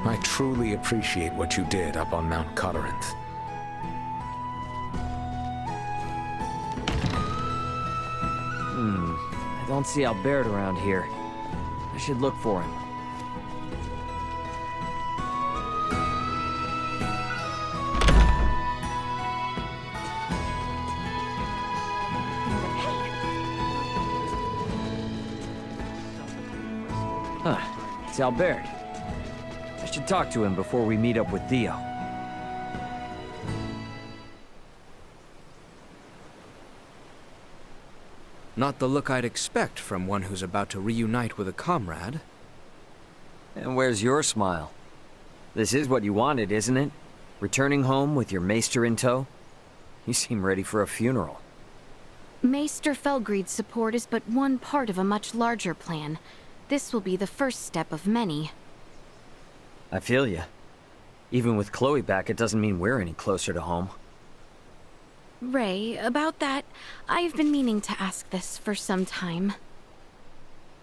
I truly appreciate what you did up on Mount Corinth. I don't see Albert around here. I should look for him. Huh, it's Albert. I should talk to him before we meet up with Theo. Not the look I'd expect from one who's about to reunite with a comrade. And where's your smile? This is what you wanted, isn't it? Returning home with your maester in tow? You seem ready for a funeral. Maester Felgreid's support is but one part of a much larger plan. This will be the first step of many. I feel ya. Even with Chloe back, it doesn't mean we're any closer to home. Ray, about that, I've been meaning to ask this for some time.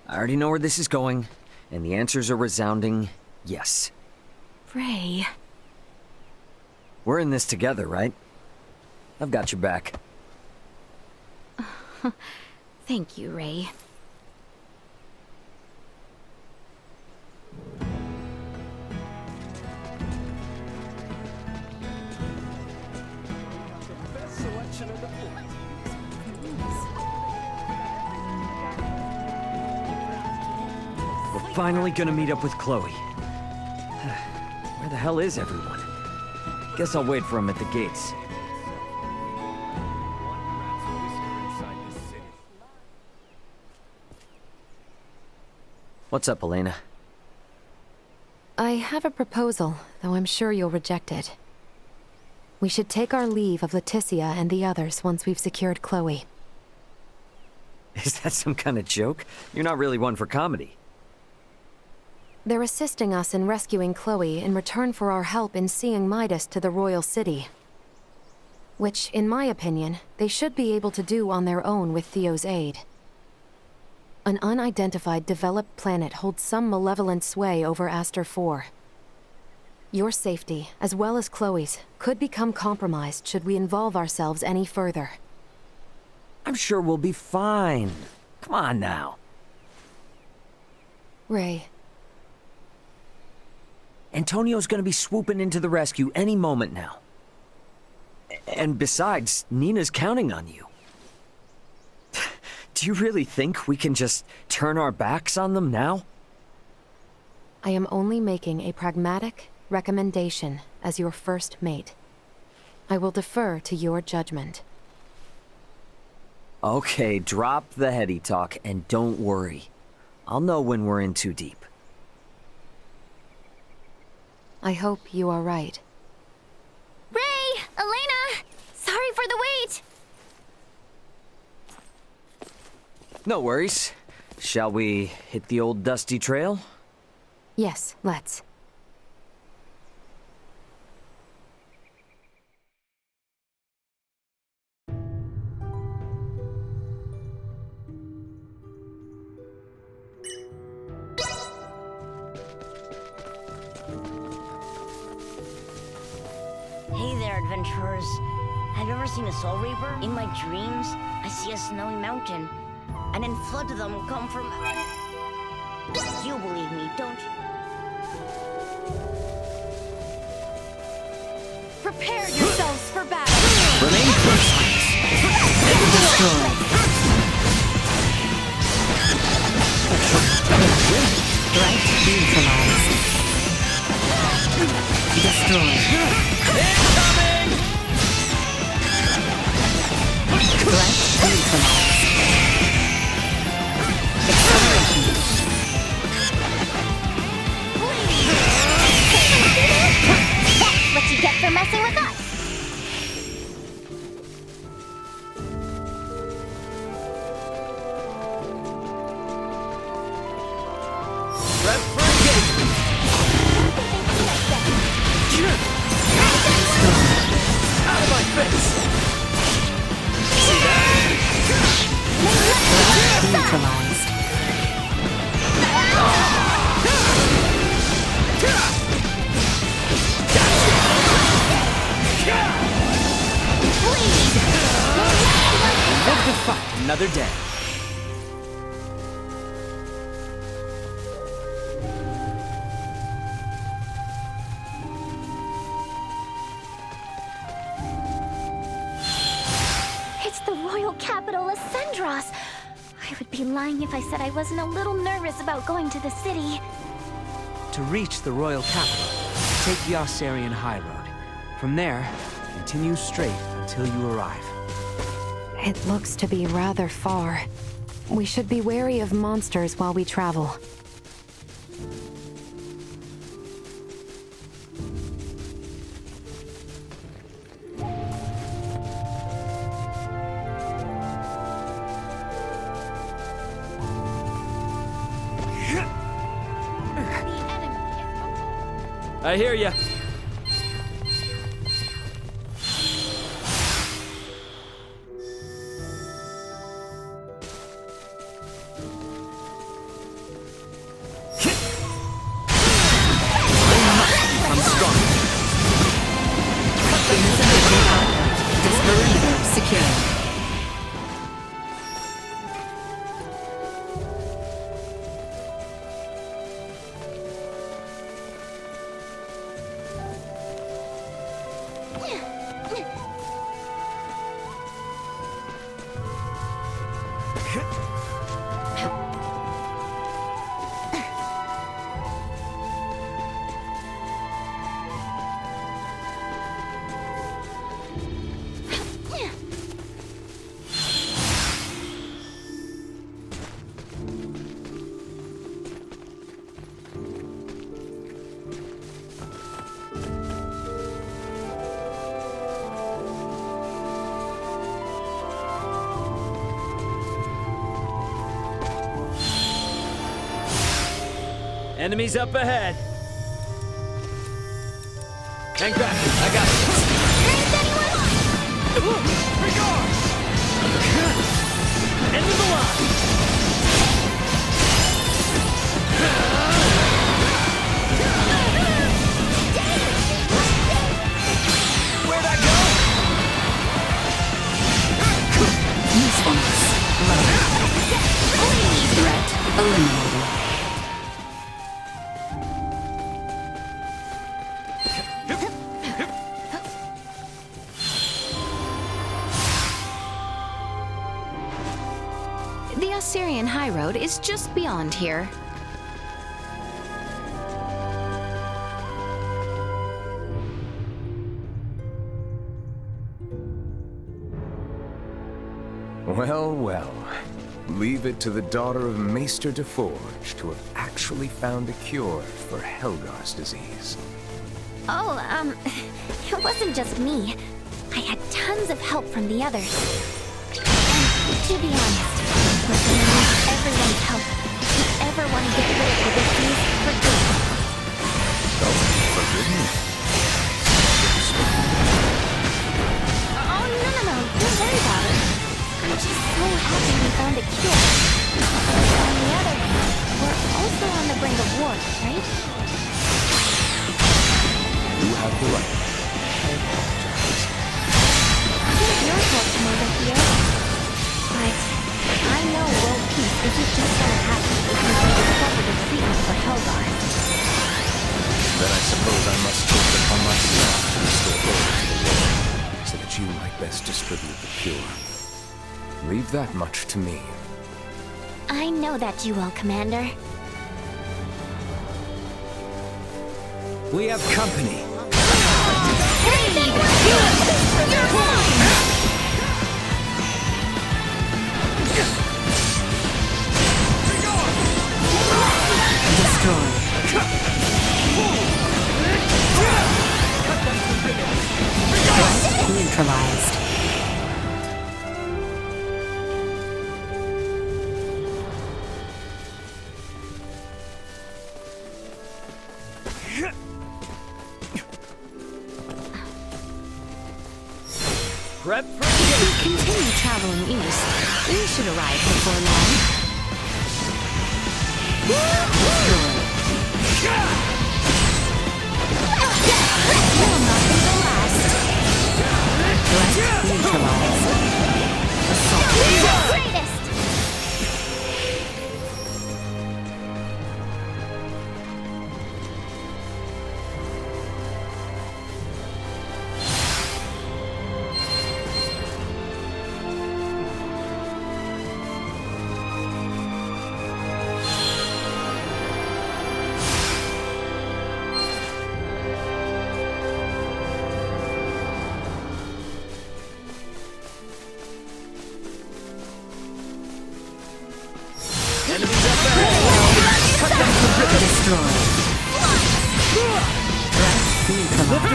I already know where this is going, and the answer's a resounding yes. Ray... We're in this together, right? I've got your back. Thank you, Ray. We're finally gonna meet up with Chloe. Where the hell is everyone? Guess I'll wait for him at the gates. What's up, Elena? I have a proposal, though I'm sure you'll reject it. We should take our leave of Laeticia and the others once we've secured Chloe. Is that some kind of joke? You're not really one for comedy. They're assisting us in rescuing Chloe in return for our help in seeing Midas to the Royal City. Which, in my opinion, they should be able to do on their own with Theo's aid. An unidentified developed planet holds some malevolent sway over Aster 4. Your safety, as well as Chloe's, could become compromised should we involve ourselves any further. I'm sure we'll be fine. Come on now. Ray. Antonio's gonna be swooping into the rescue any moment now. And besides, Nina's counting on you. Do you really think we can just turn our backs on them now? I am only making a pragmatic recommendation as your first mate. I will defer to your judgment. Okay, drop the heady talk and don't worry. I'll know when we're in too deep. I hope you are right. Ray! Elena! Sorry for the wait! No worries. Shall we hit the old dusty trail? Yes, let's. Hey there, adventurers. Have you ever seen a Soul Reaper? In my dreams, I see a snowy mountain, and then flood of them come from... You believe me, don't you? Prepare yourselves for battle! Remain precise. Destroy. Threat neutralized. Destroy. Incoming! Threat neutralized. Acceleration. That's what you get for messing with us! Prep for engagement. Out of my face! See that? Neutralized. another day. It's the Royal Capital Acendros! I would be lying if I said I wasn't a little nervous about going to the city. To reach the Royal Capital, take the Austarian High Road. From there, continue straight until you arrive. It looks to be rather far. We should be wary of monsters while we travel. I hear ya. I'm strong. Secure. Enemies up ahead. Hang back, I got it. Regard! End of the line! Where'd I go? Usefulness low. Threat eliminated. The Austarian High Road is just beyond here. Well, well. Leave it to the daughter of Maester DeForge to have actually found a cure for Helgar's disease. Oh, it wasn't just me. I had tons of help from the others. And to be honest, we're gonna need everyone's help if you ever want to get rid of the disease for good. Oh, forbidden? Oh, no, don't worry about it. I'm just so happy we found a cure. On the other hand, we're also on the brink of war, right? You have the right. It's your fault, Commander Theo. But I know world peace isn't just gonna happen because we discovered a treatment for Helgar. Then I suppose I must take it upon myself to restore order to the world, so that you might best distribute the cure. Leave that much to me. I know that you will, Commander. We have company. Neutralized. Prep for If we continue traveling east, we should arrive before long. Will not be the last. Neutralized. You're the greatest!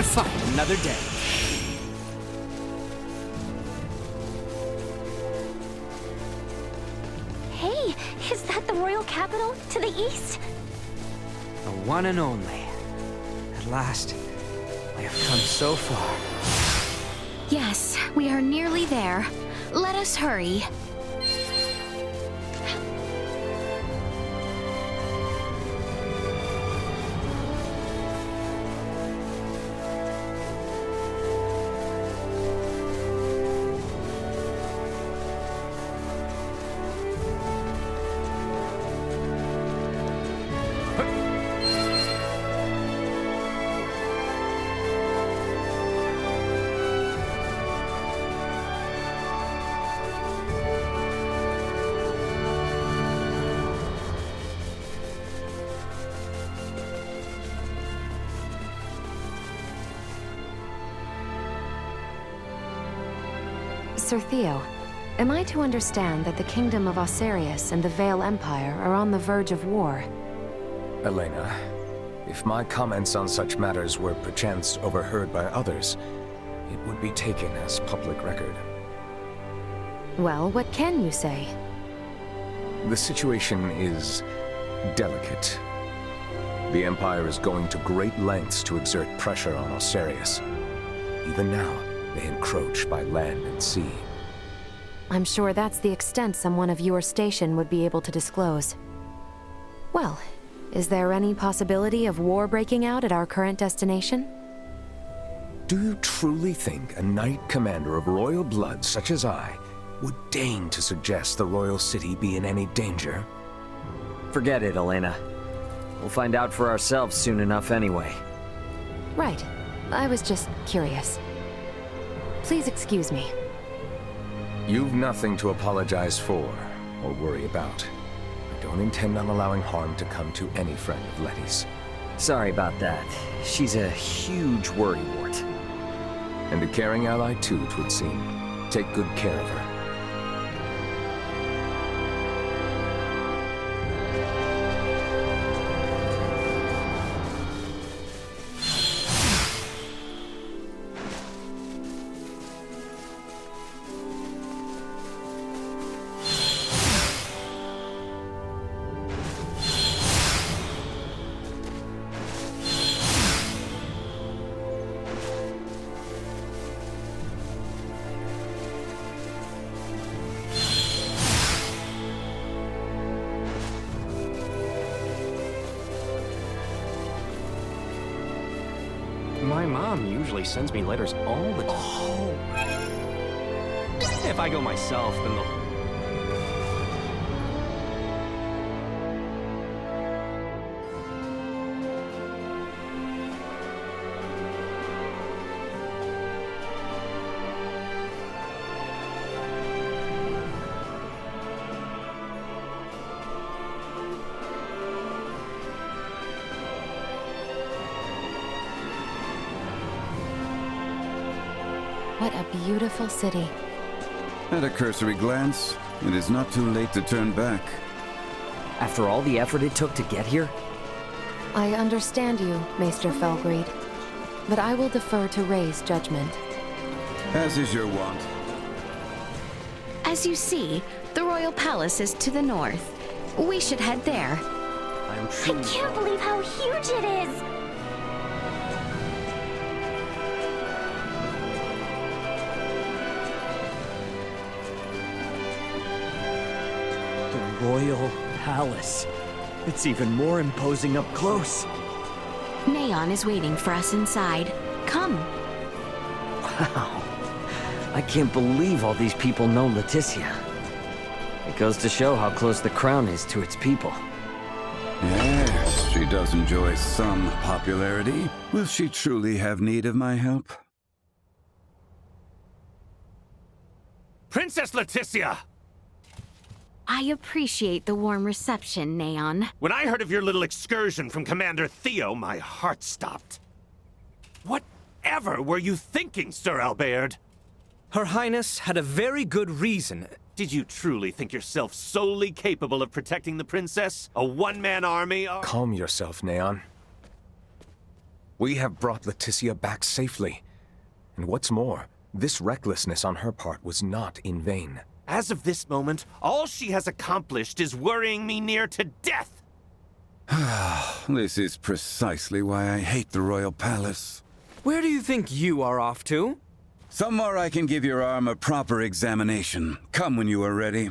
fight another day. Hey, is that the Royal Capital to the east? The one and only. At last, I have come so far. Yes, we are nearly there. Let us hurry. Sir Theo, am I to understand that the Kingdom of Osirius and the Vale Empire are on the verge of war? Elena, if my comments on such matters were perchance overheard by others, it would be taken as public record. Well, what can you say? The situation is delicate. The Empire is going to great lengths to exert pressure on Osirius. Even now, they encroach by land and sea. I'm sure that's the extent someone of your station would be able to disclose. Well, is there any possibility of war breaking out at our current destination? Do you truly think a knight commander of royal blood such as I would deign to suggest the royal city be in any danger? Forget it, Elena. We'll find out for ourselves soon enough anyway. Right. I was just curious. Please excuse me. You've nothing to apologize for or worry about. I don't intend on allowing harm to come to any friend of Letty's. Sorry about that. She's a huge worrywart. And a caring ally too, 'twould seem. Take good care of her. My mom usually sends me letters all the time. Oh. If I go myself, then they'll... What a beautiful city. At a cursory glance, it is not too late to turn back. After all the effort it took to get here? I understand you, Maester Felgreed, but I will defer to Ray's judgment. As is your wont. As you see, the Royal Palace is to the north. We should head there. I'm I truly... can't believe how huge it is! The Royal Palace. It's even more imposing up close. Neon is waiting for us inside. Come. Wow. I can't believe all these people know Laeticia. It goes to show how close the crown is to its people. Yes, she does enjoy some popularity. Will she truly have need of my help? Princess Laeticia! I appreciate the warm reception, Neon. When I heard of your little excursion from Commander Theo, my heart stopped. Whatever were you thinking, Sir Albert? Her Highness had a very good reason. Did you truly think yourself solely capable of protecting the princess? A one-man army? Calm yourself, Neon. We have brought Laeticia back safely. And what's more, this recklessness on her part was not in vain. As of this moment, all she has accomplished is worrying me near to death! This is precisely why I hate the Royal Palace. Where do you think you are off to? Somewhere I can give your arm a proper examination. Come when you are ready.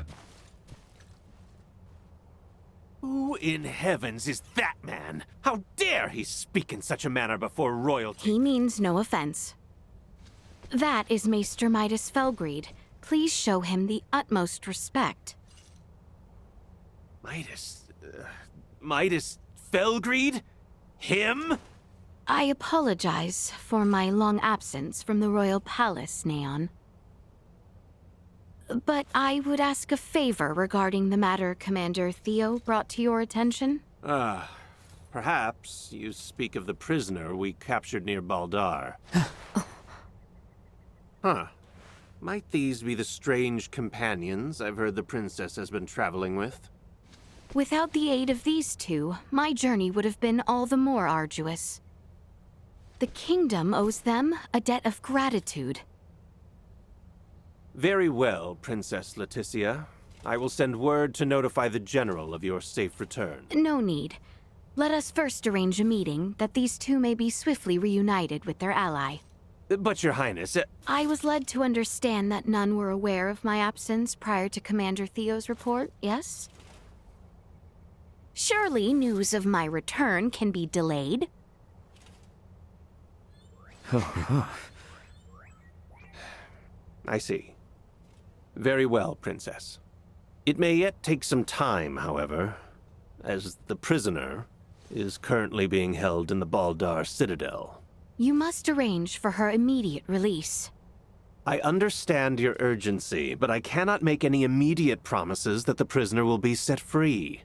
Who in heavens is that man? How dare he speak in such a manner before royalty? He means no offense. That is Maester Midas Felgreed. Please show him the utmost respect. Midas Felgreed? Him? I apologize for my long absence from the Royal Palace, Neon. But I would ask a favor regarding the matter Commander Theo brought to your attention. Perhaps you speak of the prisoner we captured near Baldar. Huh. Might these be the strange companions I've heard the princess has been traveling with? Without the aid of these two, my journey would have been all the more arduous. The kingdom owes them a debt of gratitude. Very well, Princess Laeticia. I will send word to notify the General of your safe return. No need. Let us first arrange a meeting that these two may be swiftly reunited with their ally. But, Your Highness, I was led to understand that none were aware of my absence prior to Commander Theo's report, yes? Surely news of my return can be delayed. I see. Very well, Princess. It may yet take some time, however, as the prisoner is currently being held in the Baldar Citadel. You must arrange for her immediate release. I understand your urgency, but I cannot make any immediate promises that the prisoner will be set free.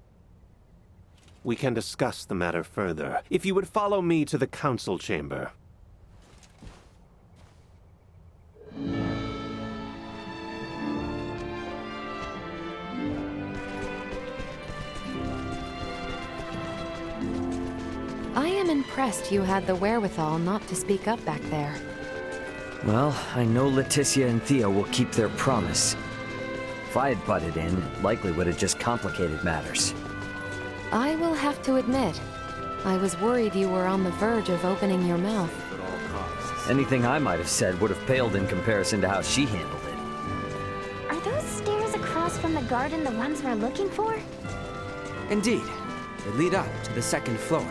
We can discuss the matter further, if you would follow me to the council chamber. I am impressed you had the wherewithal not to speak up back there. Well, I know Laeticia and Theo will keep their promise. If I had butted in, it likely would have just complicated matters. I will have to admit, I was worried you were on the verge of opening your mouth. Anything I might have said would have paled in comparison to how she handled it. Are those stairs across from the garden the ones we're looking for? Indeed. They lead up to the second floor.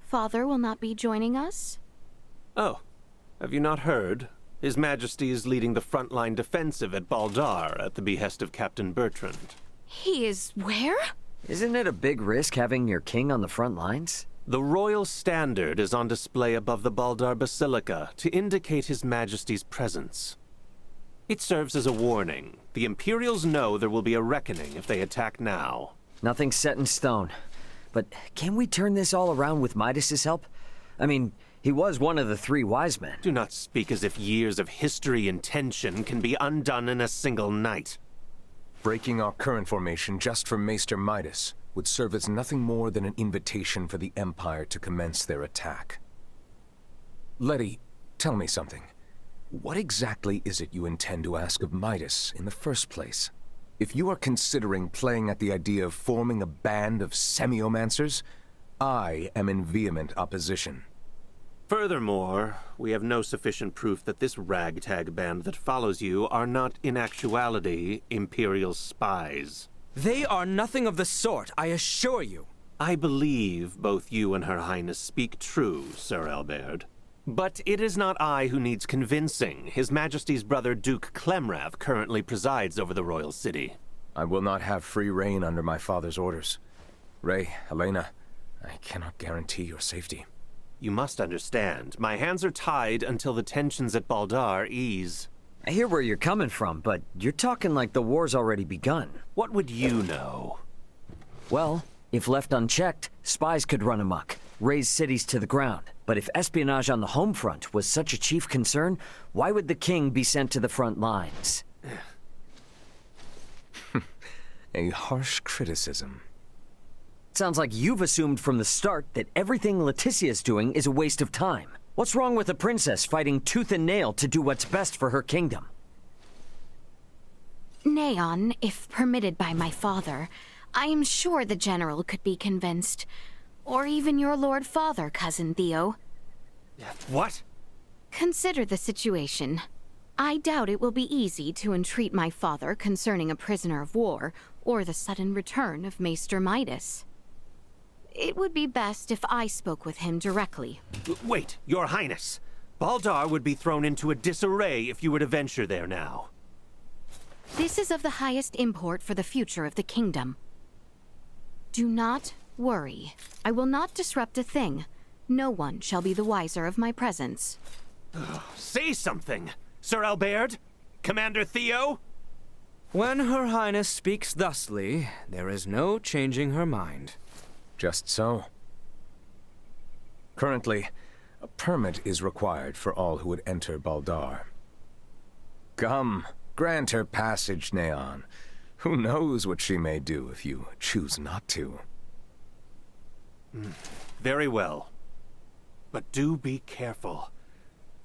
Father will not be joining us? Oh, have you not heard? His Majesty is leading the frontline defensive at Baldar at the behest of Captain Bertrand. He is where? Isn't it a big risk having your king on the front lines? The royal standard is on display above the Baldar Basilica to indicate His Majesty's presence. It serves as a warning. The Imperials know there will be a reckoning if they attack now. Nothing's set in stone. But can we turn this all around with Midas's help? I mean, he was one of the three wise men. Do not speak as if years of history and tension can be undone in a single night. Breaking our current formation just for Maester Midas would serve as nothing more than an invitation for the Empire to commence their attack. Letty, tell me something. What exactly is it you intend to ask of Midas in the first place? If you are considering playing at the idea of forming a band of semiomancers, I am in vehement opposition. Furthermore, we have no sufficient proof that this ragtag band that follows you are not in actuality Imperial spies. They are nothing of the sort, I assure you. I believe both you and Her Highness speak true, Sir Albert. But it is not I who needs convincing. His Majesty's brother Duke Clemrath currently presides over the royal city. I will not have free reign under my father's orders. Ray, Helena, I cannot guarantee your safety. You must understand, my hands are tied until the tensions at Baldar ease. I hear where you're coming from, but you're talking like the war's already begun. What would you know? Well, if left unchecked, spies could run amok. raze cities to the ground. But if espionage on the home front was such a chief concern, why would the king be sent to the front lines? A harsh criticism. Sounds like you've assumed from the start that everything Laeticia's doing is a waste of time. What's wrong with a princess fighting tooth and nail to do what's best for her kingdom? Neon, if permitted by my father, I am sure the general could be convinced. Or even your Lord Father, Cousin Theo. What? Consider the situation. I doubt it will be easy to entreat my father concerning a prisoner of war, or the sudden return of Maester Midas. It would be best if I spoke with him directly. Wait, Your Highness. Baldar would be thrown into a disarray if you were to venture there now. This is of the highest import for the future of the kingdom. Do not worry. I will not disrupt a thing. No one shall be the wiser of my presence. Say something, Sir Albert? Commander Theo? When Her Highness speaks thusly, there is no changing her mind. Just so. Currently, a permit is required for all who would enter Baldar. Come, grant her passage, Neon. Who knows what she may do if you choose not to. Very well. But do be careful.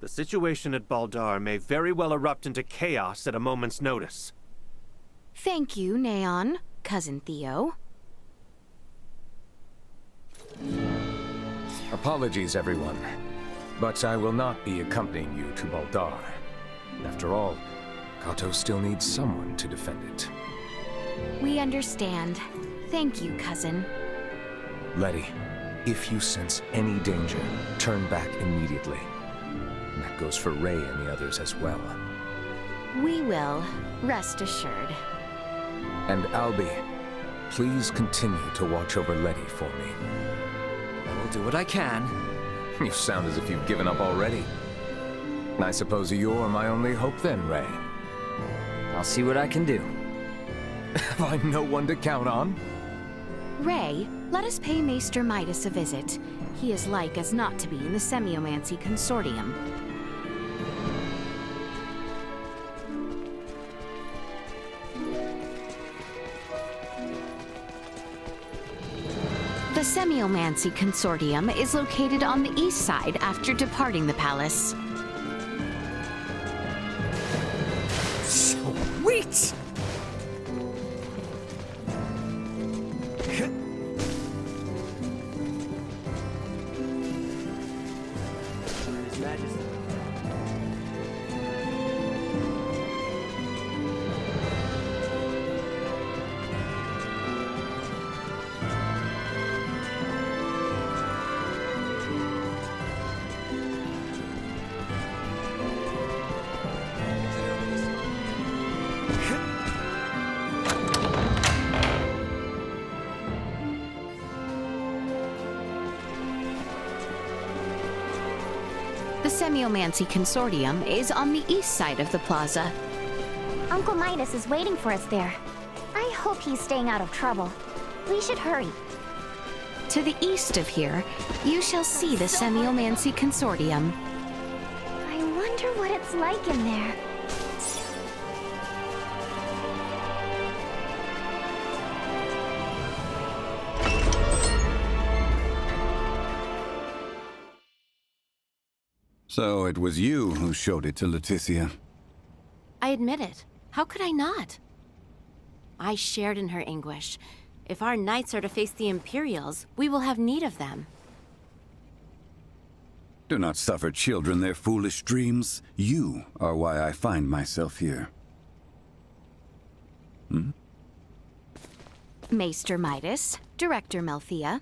The situation at Baldar may very well erupt into chaos at a moment's notice. Thank you, Neon, Cousin Theo. Apologies, everyone. But I will not be accompanying you to Baldar. After all, Kato still needs someone to defend it. We understand. Thank you, Cousin. Letty, if you sense any danger, turn back immediately. And that goes for Ray and the others as well. We will, rest assured. And Albie, please continue to watch over Letty for me. I will do what I can. You sound as if you've given up already. I suppose you're my only hope then, Ray. I'll see what I can do. Have I no one to count on? Ray, let us pay Maester Midas a visit. He is like as not to be in the Semiomancy Consortium. The Semiomancy Consortium is located on the east side after departing the palace. Sweet! The Semiomancy Consortium is on the east side of the plaza. Uncle Midas is waiting for us there. I hope he's staying out of trouble. We should hurry. To the east of here, you shall see the Semiomancy Consortium. I wonder what it's like in there. So it was you who showed it to Laeticia. I admit it. How could I not? I shared in her anguish. If our knights are to face the Imperials, we will have need of them. Do not suffer children their foolish dreams. You are why I find myself here. Maester Midas, Director Melthea.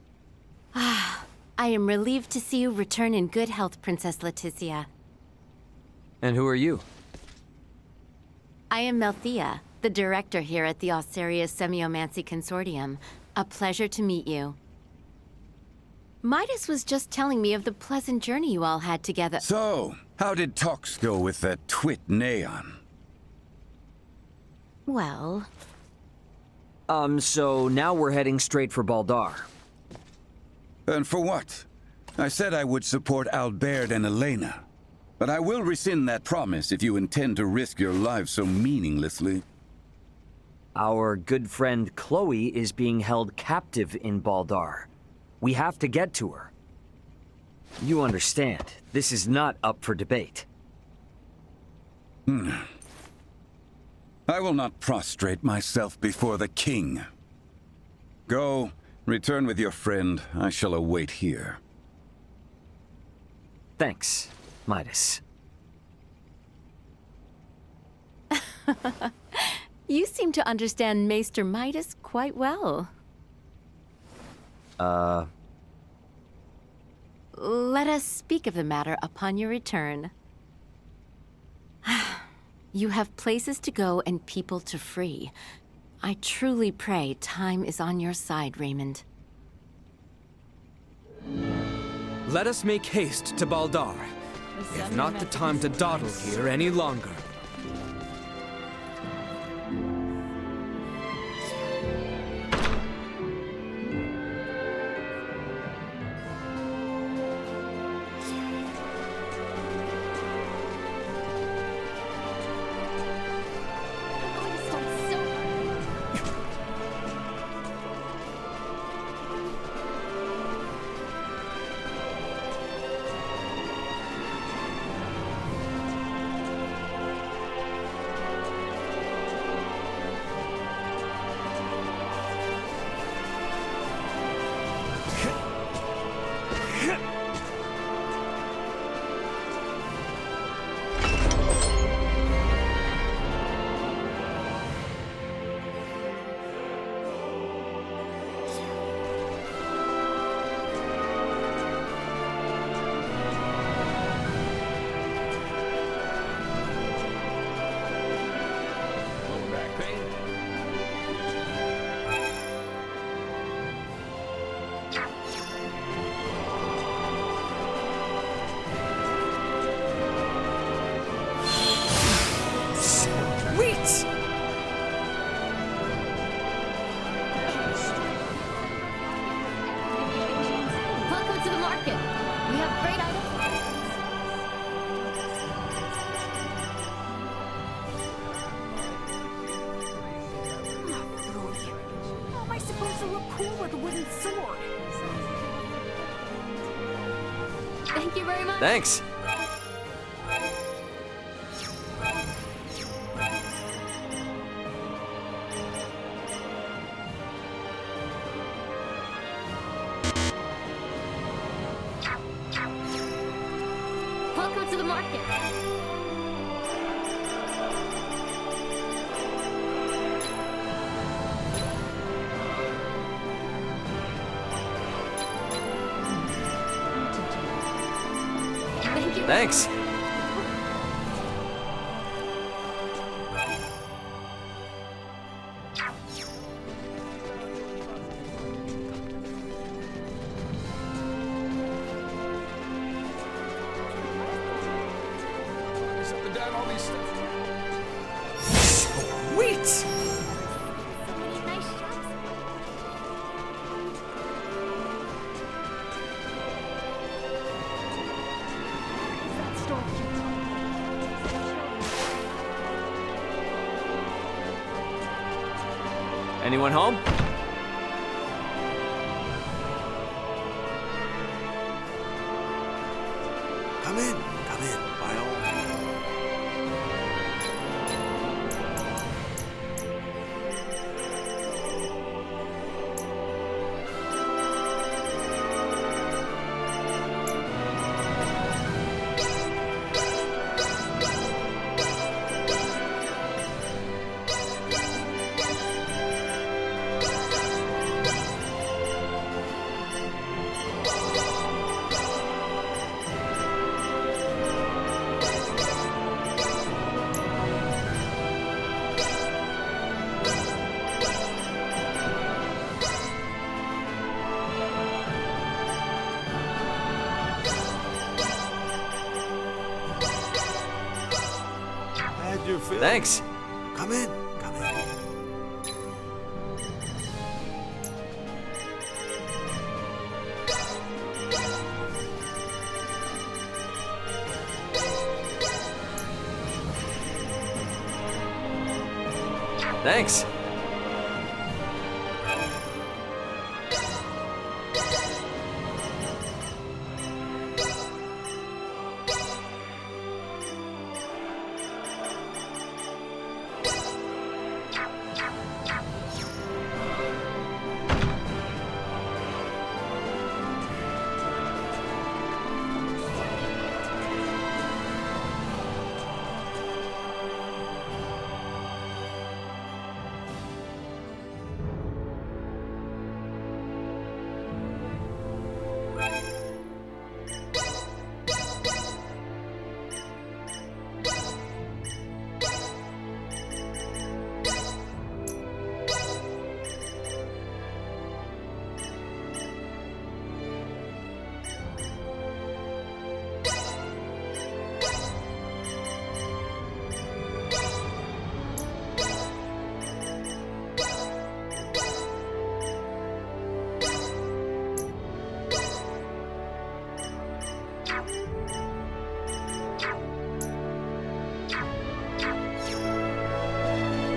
I am relieved to see you return in good health, Princess Laeticia. And who are you? I am Melthea, the director here at the Osarius Semiomancy Consortium. A pleasure to meet you. Midas was just telling me of the pleasant journey you all had together. So, how did talks go with that twit Neon? Well... So now we're heading straight for Baldar. And for what? I said I would support Albert and Elena. But I will rescind that promise if you intend to risk your lives so meaninglessly. Our good friend Chloe is being held captive in Baldar. We have to get to her. You understand, this is not up for debate. I will not prostrate myself before the king. Go, return with your friend. I shall await here. Thanks, Midas. You seem to understand Maester Midas quite well. Let us speak of the matter upon your return. You have places to go and people to free. I truly pray time is on your side, Raymond. Let us make haste to Baldar. We have not the time to dawdle here any longer. Thank you very much. Thanks. Welcome to the market. Thanks. Sweet! So many nice shops. Anyone home? Come in, by all means. Had your fill. Thanks. Come in. Thanks.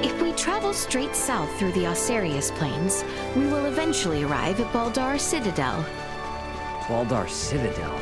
If we travel straight south through the Osarius Plains, we will eventually arrive at Baldar Citadel. Baldar Citadel.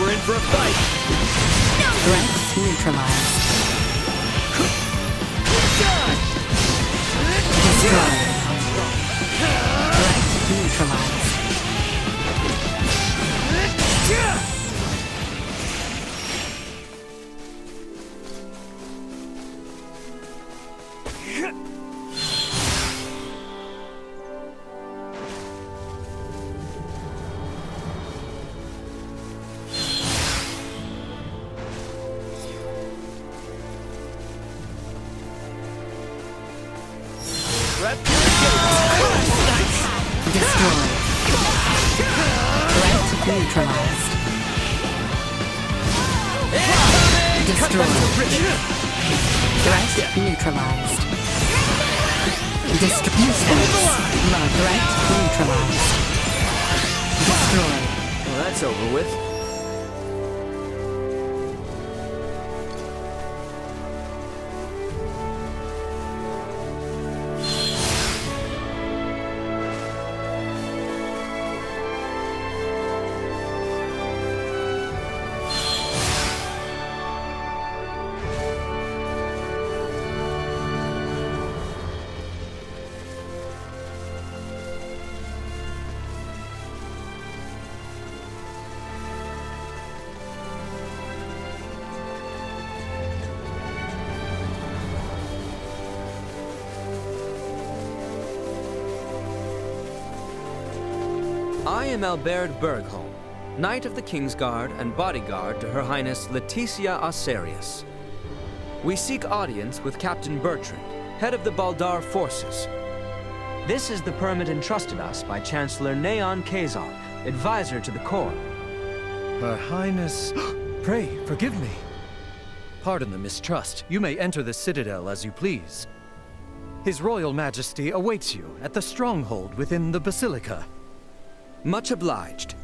We're in for a fight! Threats neutralized. Destroyed. Threat neutralized. Destroyed. Threat neutralized. Destroyed. Threat neutralized. Useless. Threat neutralized. Destroyed. Well, that's over with. I am Albert Bergholm, Knight of the Kingsguard and bodyguard to Her Highness Laeticia Asterius. We seek audience with Captain Bertrand, head of the Baldar forces. This is the permit entrusted us by Chancellor Neon Kazar, advisor to the Corps. Her Highness... Pray, forgive me. Pardon the mistrust. You may enter the Citadel as you please. His Royal Majesty awaits you at the stronghold within the Basilica. Much obliged.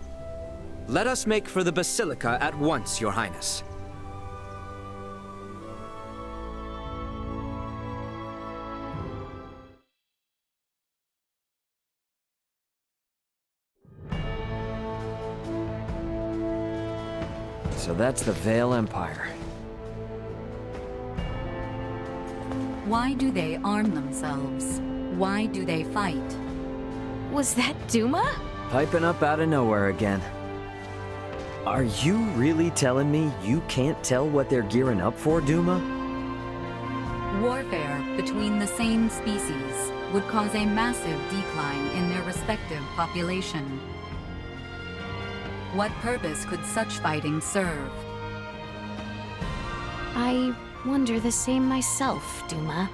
Let us make for the Basilica at once, Your Highness. So that's the Vale Empire. Why do they arm themselves? Why do they fight? Was that Duma? Piping up out of nowhere again. Are you really telling me you can't tell what they're gearing up for, Duma? Warfare between the same species would cause a massive decline in their respective population. What purpose could such fighting serve? I wonder the same myself, Duma.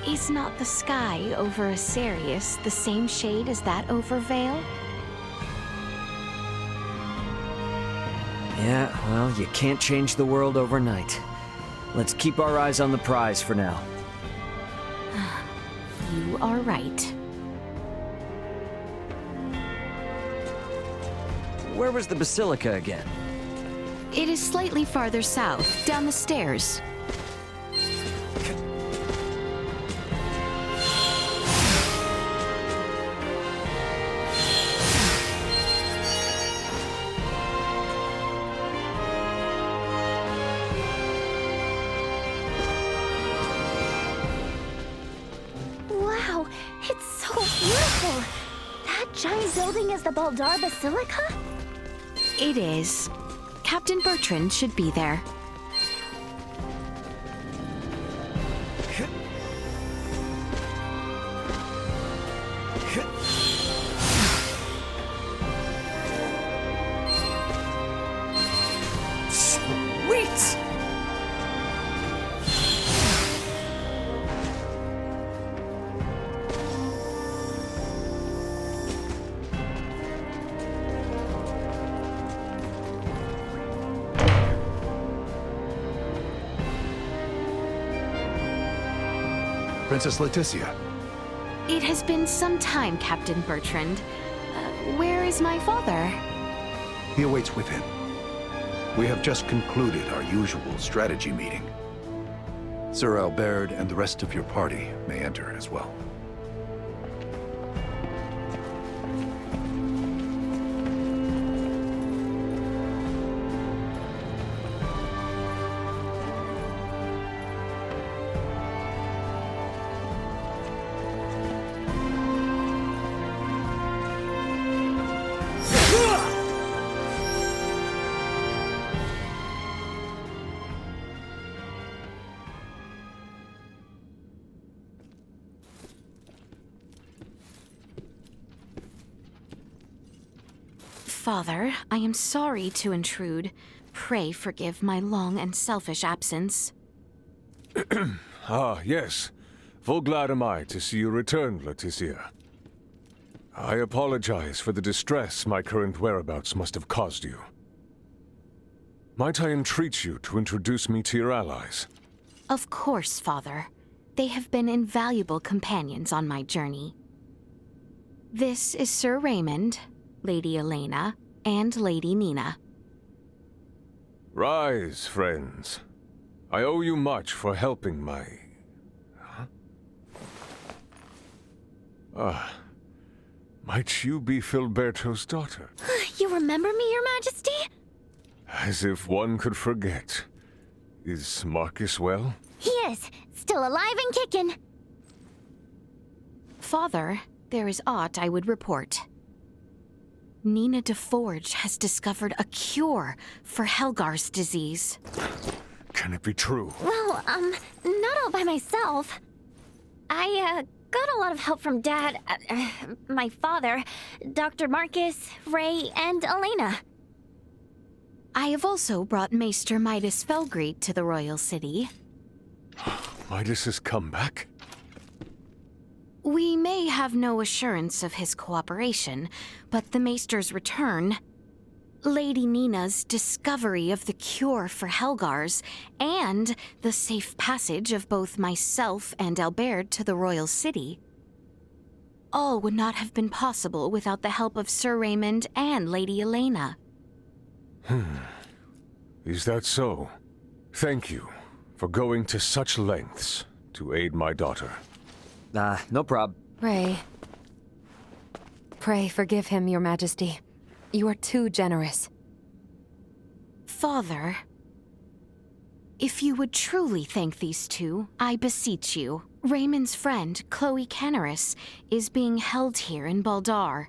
Is not the sky over Aserius the same shade as that over Vale? Yeah, well, you can't change the world overnight. Let's keep our eyes on the prize for now. You are right. Where was the Basilica again? It is slightly farther south, down the stairs. Wow, it's so beautiful! That giant building is the Baldar Basilica? It is. Captain Bertrand should be there. Sweet! Princess Laeticia. It has been some time, Captain Bertrand. Where is my father? He awaits within. We have just concluded our usual strategy meeting. Sir Albert and the rest of your party may enter as well. Father, I am sorry to intrude. Pray forgive my long and selfish absence. Ah, yes. Full glad am I to see you return, Laeticia. I apologize for the distress my current whereabouts must have caused you. Might I entreat you to introduce me to your allies? Of course, Father. They have been invaluable companions on my journey. This is Sir Raymond, Lady Elena, and Lady Nina. Rise, friends. I owe you much for helping my... might you be Filberto's daughter? You remember me, Your Majesty? As if one could forget. Is Marcus well? He is, still alive and kicking. Father, there is aught I would report. Nina DeForge has discovered a cure for Helgar's disease. Can it be true? Well, not all by myself. I, got a lot of help from Dad, my father, Dr. Marcus, Ray, and Elena. I have also brought Maester Midas Felgreed to the Royal City. Midas has come back? We may have no assurance of his cooperation, but the Maester's return, Lady Nina's discovery of the cure for Helgar's, and the safe passage of both myself and Albert to the Royal City. all would not have been possible without the help of Sir Raymond and Lady Elena. Is that so? Thank you for going to such lengths to aid my daughter. No prob. Pray forgive him, Your Majesty. You are too generous. Father, if you would truly thank these two, I beseech you. Raymond's friend, Chloe Canaris, is being held here in Baldar.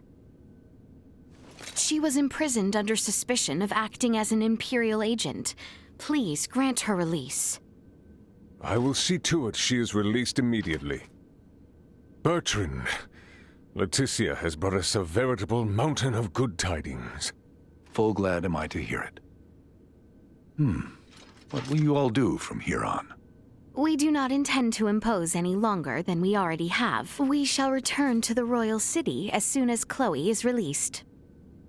She was imprisoned under suspicion of acting as an Imperial agent. Please grant her release. I will see to it she is released immediately. Bertrand, Laeticia has brought us a veritable mountain of good tidings. Full glad am I to hear it. What will you all do from here on? We do not intend to impose any longer than we already have. We shall return to the royal city as soon as Chloe is released.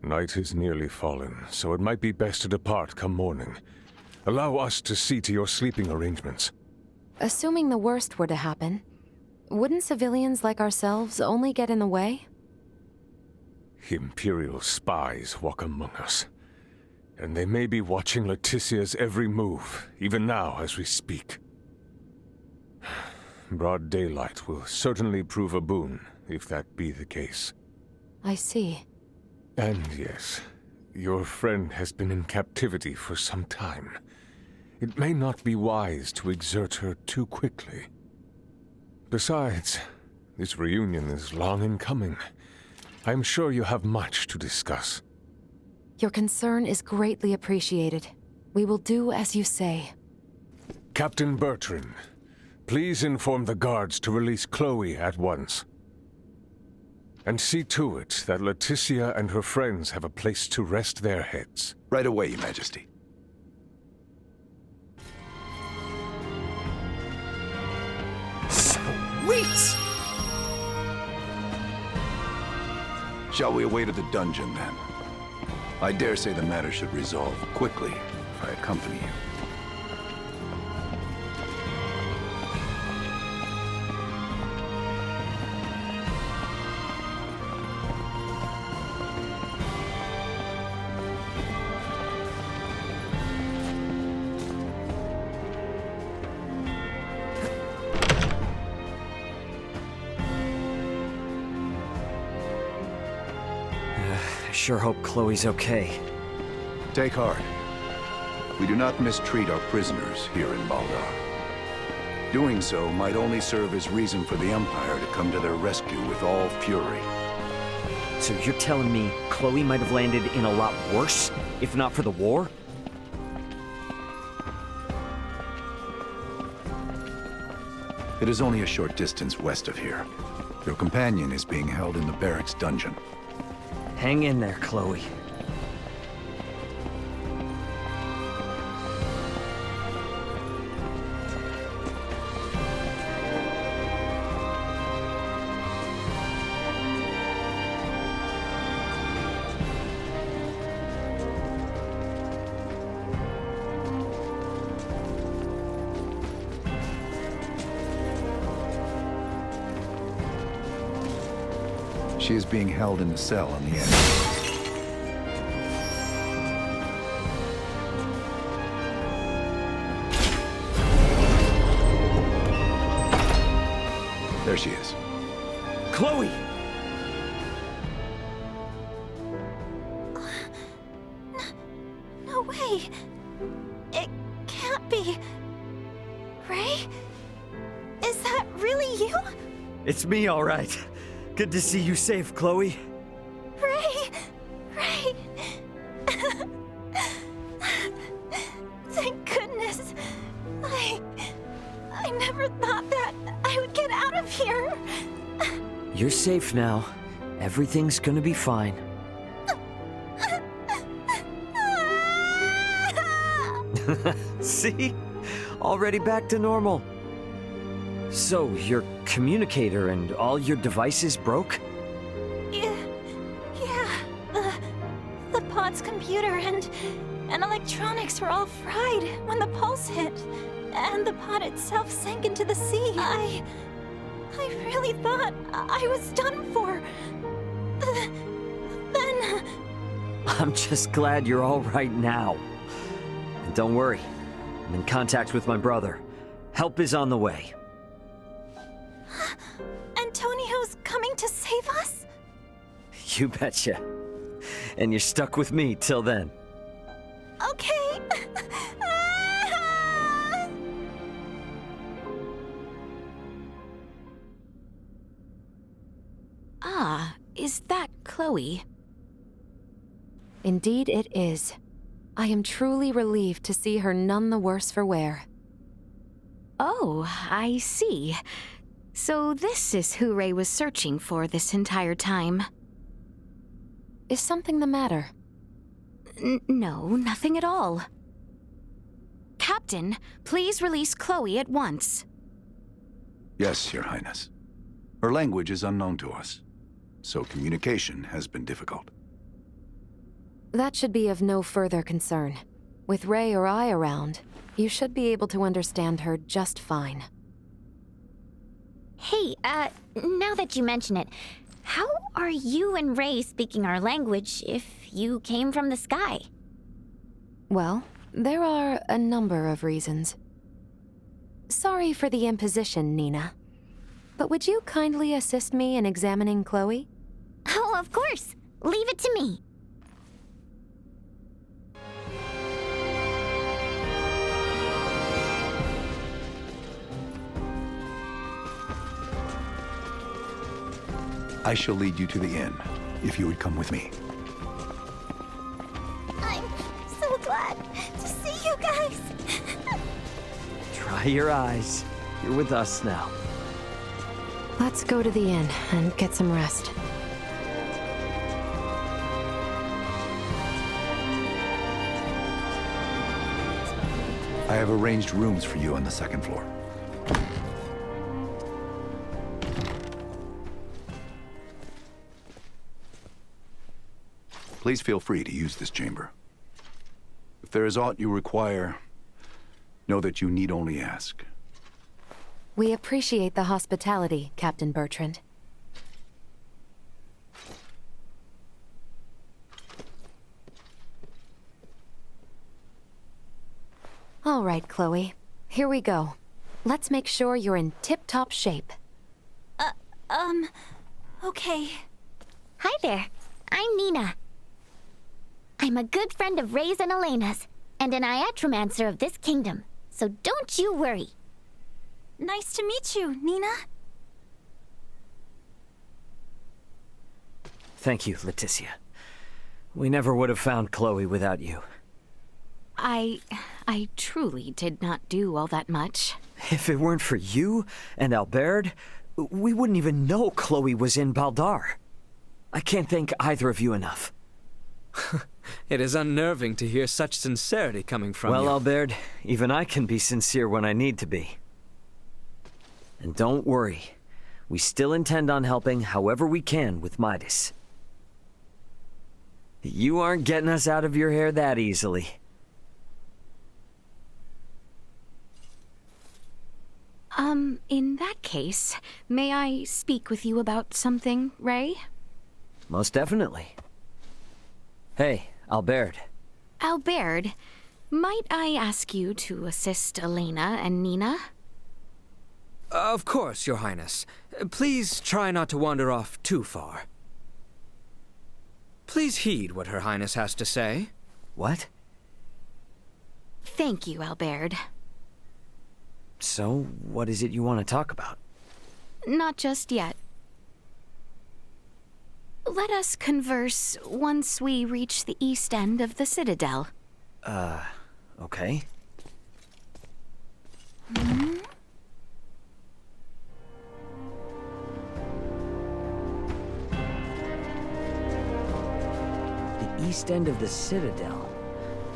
Night is nearly fallen, so it might be best to depart come morning. Allow us to see to your sleeping arrangements. Assuming the worst were to happen, wouldn't civilians like ourselves only get in the way? Imperial spies walk among us. And they may be watching Laeticia's every move, even now as we speak. Broad daylight will certainly prove a boon, if that be the case. I see. And yes, your friend has been in captivity for some time. It may not be wise to exert her too quickly. Besides, this reunion is long in coming. I am sure you have much to discuss. Your concern is greatly appreciated. We will do as you say. Captain Bertrand, please inform the guards to release Chloe at once. And see to it that Laeticia and her friends have a place to rest their heads. Right away, Your Majesty. Sweet! Shall we await at the dungeon, then? I dare say the matter should resolve quickly if I accompany you. I sure hope Chloe's okay. Take heart. We do not mistreat our prisoners here in Baldar. Doing so might only serve as reason for the Empire to come to their rescue with all fury. So you're telling me Chloe might have landed in a lot worse, if not for the war? It is only a short distance west of here. Your companion is being held in the barracks dungeon. Hang in there, Chloe. She is being held in the cell on the edge. There she is. Chloe! No way. It can't be. Ray? Is that really you? It's me, all right. Good to see you safe, Chloe. Ray! Thank goodness. I never thought that I would get out of here. You're safe now. Everything's gonna be fine. See? Already back to normal. So, your communicator and all your devices broke? Yeah. The pod's computer and electronics were all fried when the pulse hit, and the pod itself sank into the sea. I really thought I was done for. Then... I'm just glad you're all right now. And don't worry, I'm in contact with my brother. Help is on the way. Antonio's coming to save us? You betcha. And you're stuck with me till then. Okay. Ah, is that Chloe? Indeed it is. I am truly relieved to see her none the worse for wear. Oh, I see. So this is who Ray was searching for this entire time. Is something the matter? No, nothing at all. Captain, please release Chloe at once. Yes, Your Highness. Her language is unknown to us, so communication has been difficult. That should be of no further concern. With Ray or I around, you should be able to understand her just fine. Hey, now that you mention it, how are you and Ray speaking our language if you came from the sky? Well, there are a number of reasons. Sorry for the imposition, Nina. But would you kindly assist me in examining Chloe? Oh, of course. Leave it to me. I shall lead you to the inn, if you would come with me. I'm so glad to see you guys. Dry your eyes. You're with us now. Let's go to the inn and get some rest. I have arranged rooms for you on the second floor. Please feel free to use this chamber. If there is aught you require, know that you need only ask. We appreciate the hospitality, Captain Bertrand. All right, Chloe. Here we go. Let's make sure you're in tip-top shape. Okay. Hi there. I'm Nina. I'm a good friend of Ray's and Elena's, and an iatromancer of this kingdom, so don't you worry. Nice to meet you, Nina. Thank you, Laeticia. We never would have found Chloe without you. I truly did not do all that much. If it weren't for you and Albert, we wouldn't even know Chloe was in Baldar. I can't thank either of you enough. It is unnerving to hear such sincerity coming from you. Well, Albert, even I can be sincere when I need to be. And don't worry, we still intend on helping however we can with Midas. You aren't getting us out of your hair that easily. In that case, may I speak with you about something, Ray? Most definitely. Hey, Albert. Albert, might I ask you to assist Elena and Nina? Of course, Your Highness. Please try not to wander off too far. Please heed what Her Highness has to say. What? Thank you, Albert. So, what is it you want to talk about? Not just yet. Let us converse once we reach the east end of the Citadel. Okay. Hmm? The east end of the Citadel.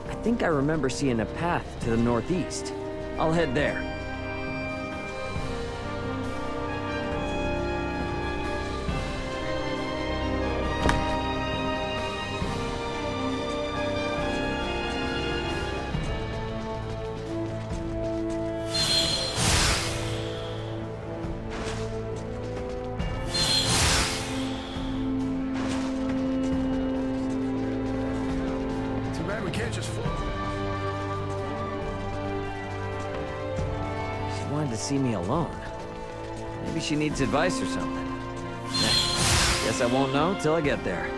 I think I remember seeing a path to the northeast. I'll head there. just full. She wanted to see me alone. Maybe she needs advice or something. Guess I won't know till I get there.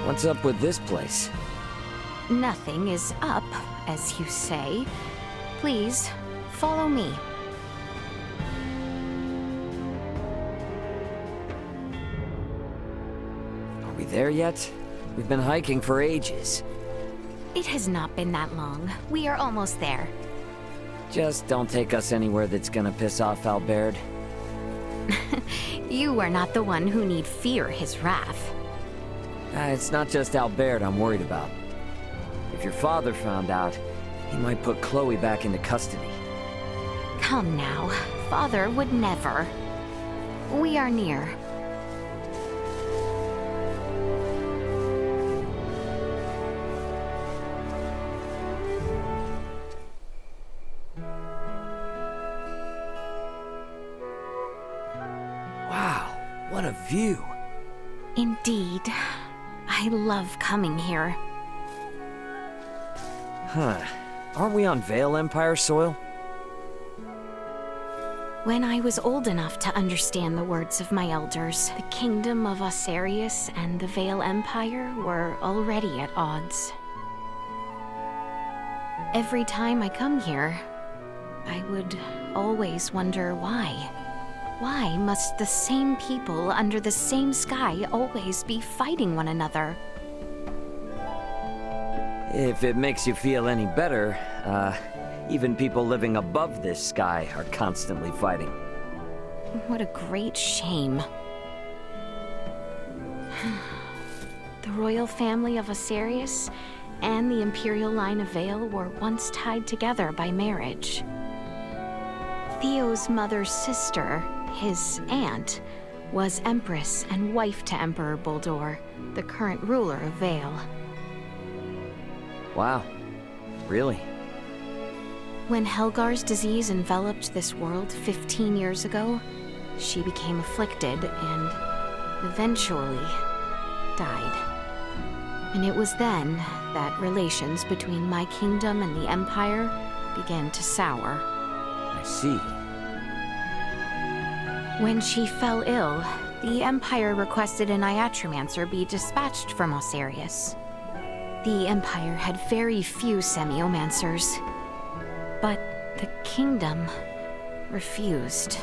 What's up with this place? Nothing is up, as you say. Please, follow me. Are we there yet? We've been hiking for ages. It has not been that long. We are almost there. Just don't take us anywhere that's gonna piss off Albert. You are not the one who need fear his wrath. It's not just Albert I'm worried about. If your father found out, he might put Chloe back into custody. Come now. Father would never. We are near. Wow, what a view. Indeed. I love coming here. Huh. Aren't we on Vale Empire soil? When I was old enough to understand the words of my elders, the kingdom of Osarius and the Vale Empire were already at odds. Every time I come here, I would always wonder why. Why must the same people under the same sky always be fighting one another? If it makes you feel any better, even people living above this sky are constantly fighting. What a great shame. The royal family of Osarius and the imperial line of Vale were once tied together by marriage. Theo's mother's sister, his aunt, was Empress and wife to Emperor Boldor, the current ruler of Vale. Wow. Really? When Helgar's disease enveloped this world 15 years ago, she became afflicted and eventually died. And it was then that relations between my kingdom and the Empire began to sour. I see. When she fell ill, the Empire requested an Iatromancer be dispatched from Osarius. The Empire had very few semiomancers, but the kingdom refused.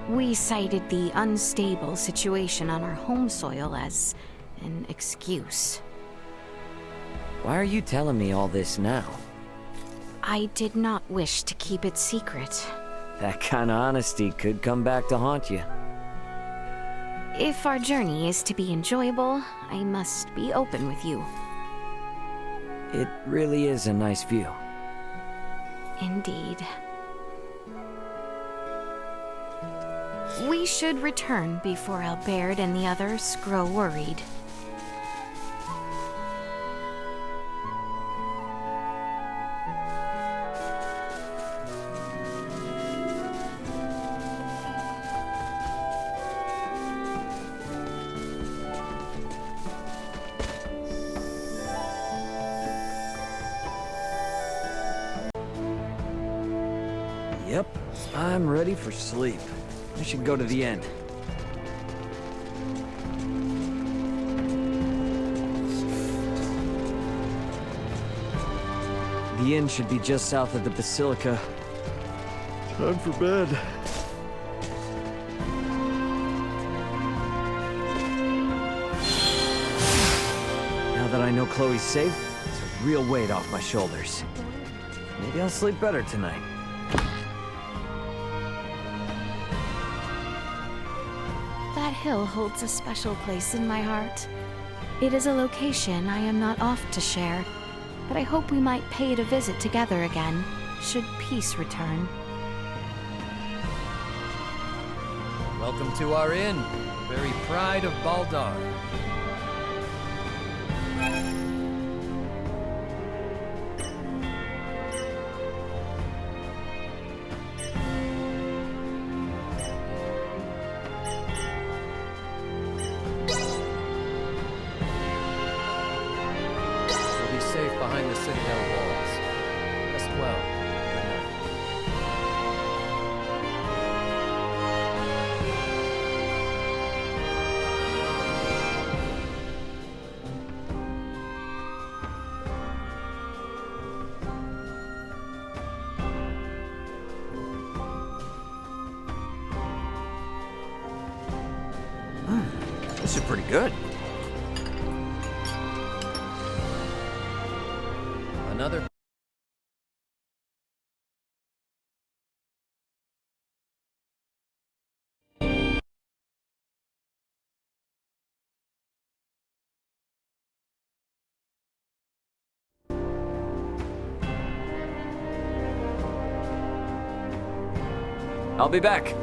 We cited the unstable situation on our home soil as an excuse. Why are you telling me all this now? I did not wish to keep it secret. That kind of honesty could come back to haunt you. If our journey is to be enjoyable, I must be open with you. It really is a nice view. Indeed. We should return before Albert and the others grow worried. Yep, I'm ready for sleep. I should go to the inn. The inn should be just south of the Basilica. Time for bed. Now that I know Chloe's safe, it's a real weight off my shoulders. Maybe I'll sleep better tonight. That hill holds a special place in my heart. It is a location I am not oft to share, but I hope we might pay it a visit together again, should peace return. Welcome to our inn, the very pride of Baldar. We'll be safe behind the citadel walls. Rest well. Good night. This is pretty good. Another. I'll be back.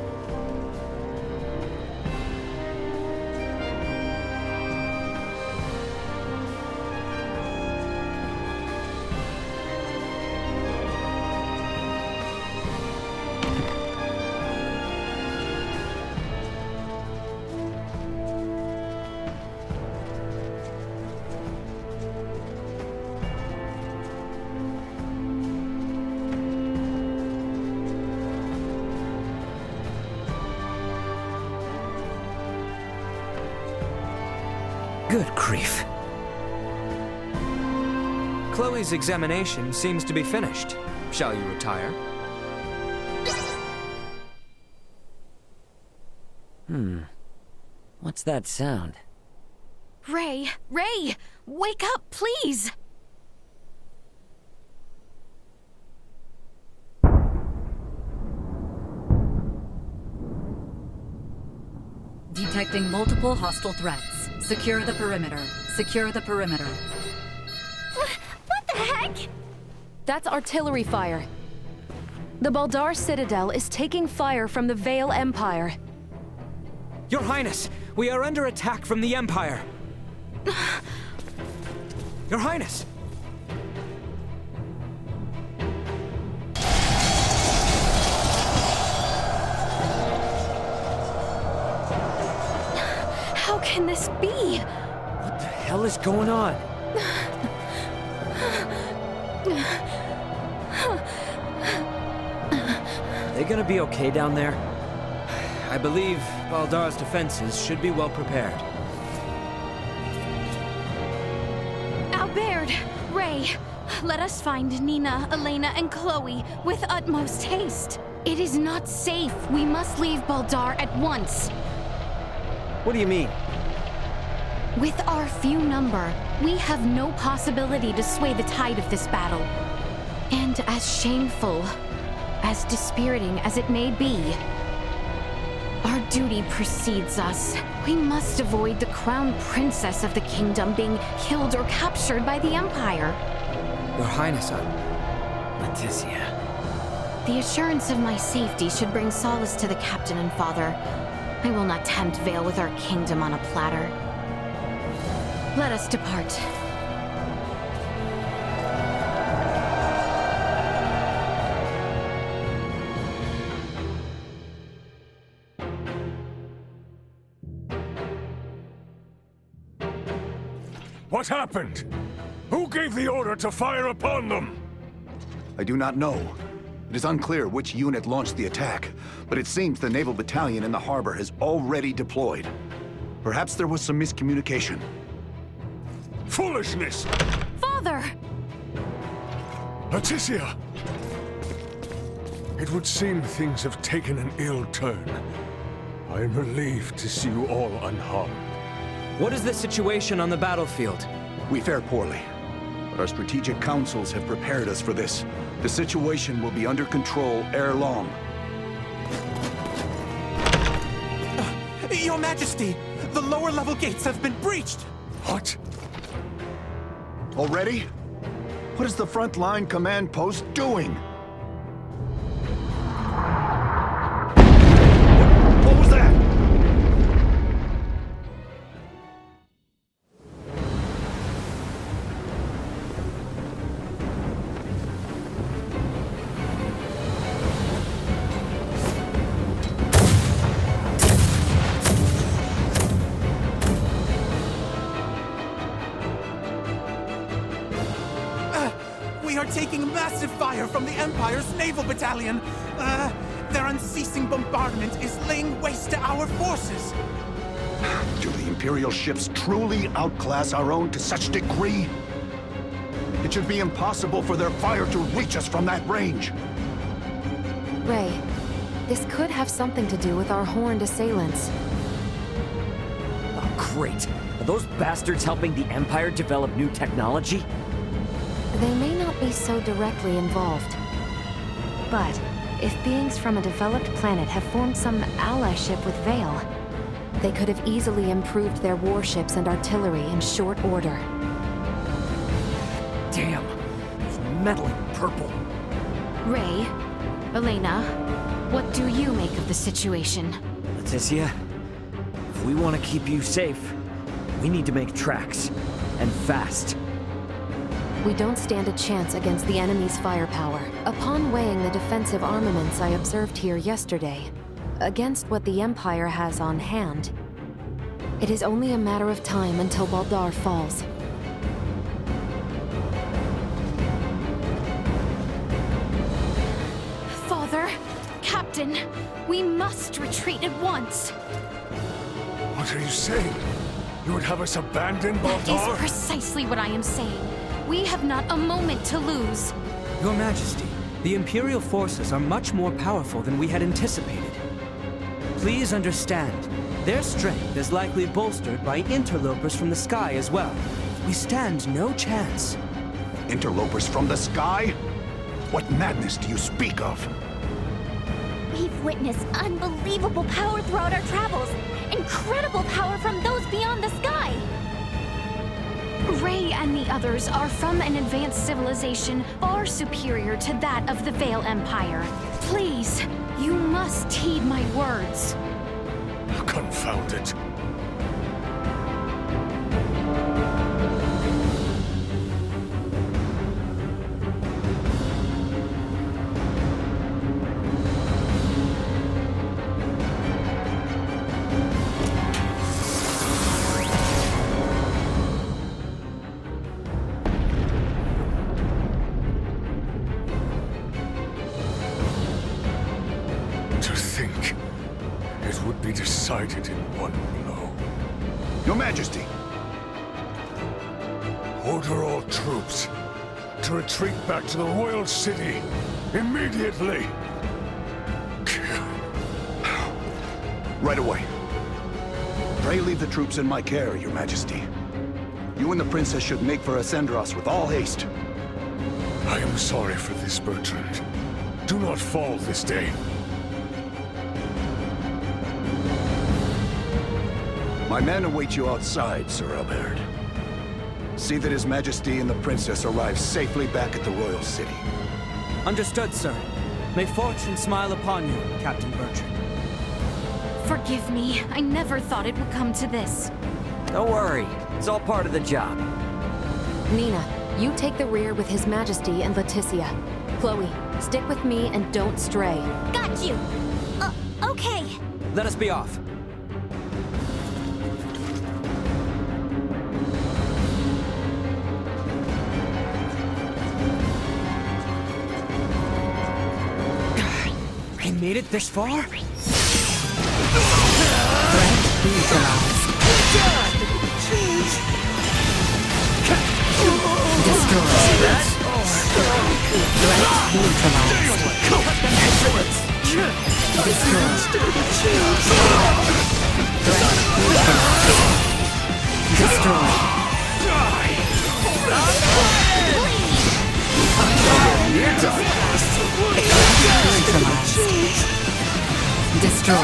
Good grief. Chloe's examination seems to be finished. Shall you retire? What's that sound? Ray! Ray! Wake up, please! Detecting multiple hostile threats. Secure the perimeter. Secure the perimeter. What the heck? That's artillery fire. The Baldar Citadel is taking fire from the Vale Empire. Your Highness, we are under attack from the Empire. Your Highness! How can this be? What the hell is going on? Are they gonna be okay down there? I believe Baldar's defenses should be well prepared. Albert! Ray! Let us find Nina, Elena, and Chloe with utmost haste. It is not safe. We must leave Baldar at once. What do you mean? With our few number, we have no possibility to sway the tide of this battle. And as shameful, as dispiriting as it may be, our duty precedes us. We must avoid the crown princess of the kingdom being killed or captured by the Empire. Your Highness, Laeticia. The assurance of my safety should bring solace to the captain and father. I will not tempt Vale with our kingdom on a platter. Let us depart. What happened? Who gave the order to fire upon them? I do not know. It is unclear which unit launched the attack, but it seems the naval battalion in the harbor has already deployed. Perhaps there was some miscommunication. Foolishness! Father! Laeticia! It would seem things have taken an ill turn. I am relieved to see you all unharmed. what is the situation on the battlefield? We fare poorly, but our strategic councils have prepared us for this. The situation will be under control ere long. Your Majesty, the lower level gates have been breached! What? Already? What is the front line command post doing? What was that? We are taking massive fire from the Empire's naval battalion. Their unceasing bombardment is laying waste to our forces. Do the Imperial ships truly outclass our own to such degree? It should be impossible for their fire to reach us from that range. Ray, this could have something to do with our horned assailants. Oh, great. Are those bastards helping the Empire develop new technology? They may not be so directly involved. But if beings from a developed planet have formed some allyship with Vale, they could have easily improved their warships and artillery in short order. Damn, it's meddling purple. Ray, Elena, what do you make of the situation? Laeticia, if we want to keep you safe, we need to make tracks, and fast. We don't stand a chance against the enemy's firepower. Upon weighing the defensive armaments I observed here yesterday, against what the Empire has on hand, it is only a matter of time until Baldar falls. Father, Captain, we must retreat at once. What are you saying? You would have us abandon Baldar? That is precisely what I am saying. We have not a moment to lose. Your Majesty, the Imperial forces are much more powerful than we had anticipated. Please understand, their strength is likely bolstered by interlopers from the sky as well. We stand no chance. Interlopers from the sky? What madness do you speak of? We've witnessed unbelievable power throughout our travels. Incredible power from those beyond the sky. Ray and the others are from an advanced civilization far superior to that of the Vale Empire. Please, you must heed my words. Confound it. Decided in one blow. Your Majesty! Order all troops to retreat back to the Royal City immediately! Right away. Pray leave the troops in my care, Your Majesty. You and the Princess should make for Acendros with all haste. I am sorry for this, Bertrand. Do not fall this day. My men await you outside, Sir Albert. See that His Majesty and the Princess arrive safely back at the Royal City. Understood, sir. May fortune smile upon you, Captain Bertrand. Forgive me. I never thought it would come to this. Don't worry. It's all part of the job. Nina, you take the rear with His Majesty and Laeticia. Chloe, stick with me and don't stray. Got you! Okay. Let us be off. I made it this far? Destroy.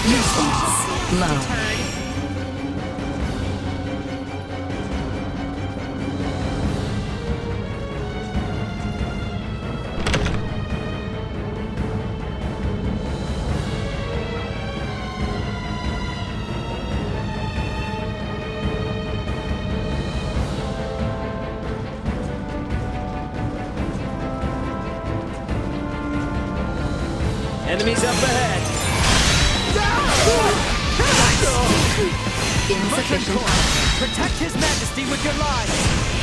Useless. Low. Enemies up ahead. Insufficient. Protect His Majesty with your lives.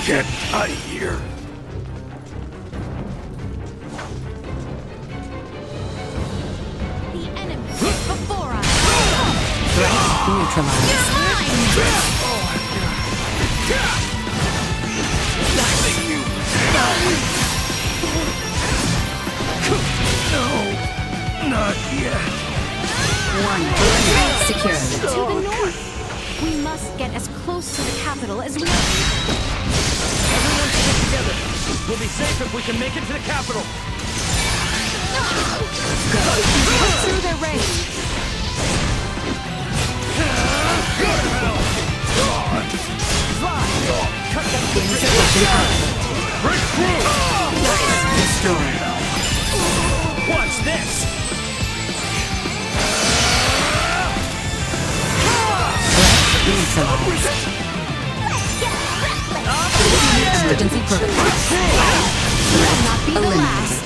Get out of here! The enemy is before us. Threat neutralized. No, not yet. One secured. To the north. We must get as close to the capital as we are able. Everyone stick together. We'll be safe if we can make it to the capital. Cut through their range. Cut them to Break through! Destroyed. Watch this! Neutralized. Emergency protocol. Will not be the Eliminated. last.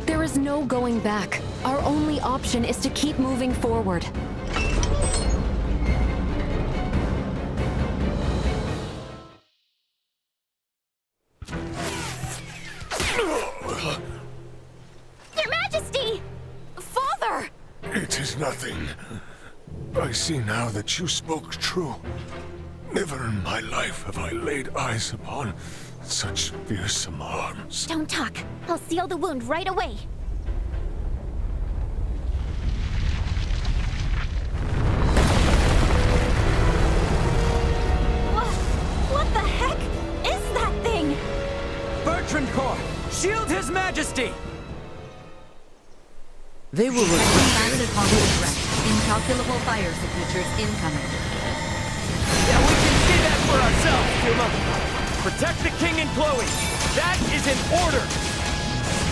There is no going back. Our only option is to keep moving forward. Your Majesty! Father! It is nothing. I see now that you spoke true. Never in my life have I laid eyes upon such fearsome arms. Don't talk. I'll seal the wound right away. What the heck is that thing? Bertrand Corps, shield His Majesty! They will require Massive hostile threat. Incalculable fire signatures incoming. Yeah, we can see that for ourselves, Puma. Protect the king and Chloe. That is an order.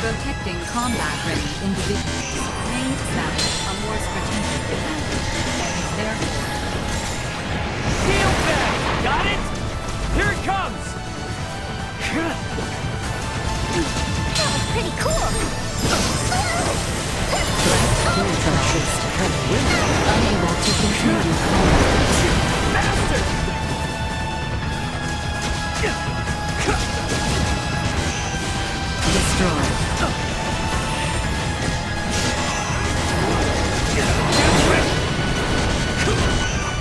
Protecting combat-ready individuals may establish a more strategic advantage. Therefore, Shield them! Got it? Here it comes! That was pretty cool. Neutralized. Unable to continue combat. Faster! Destroyed.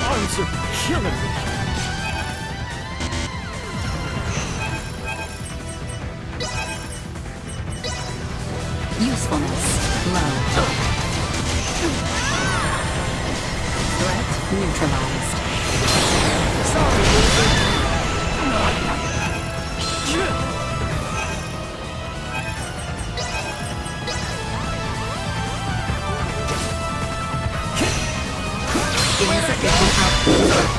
Arms are killing me. Usefulness low. Threat neutralized. Sorry, loser. Insufficient output.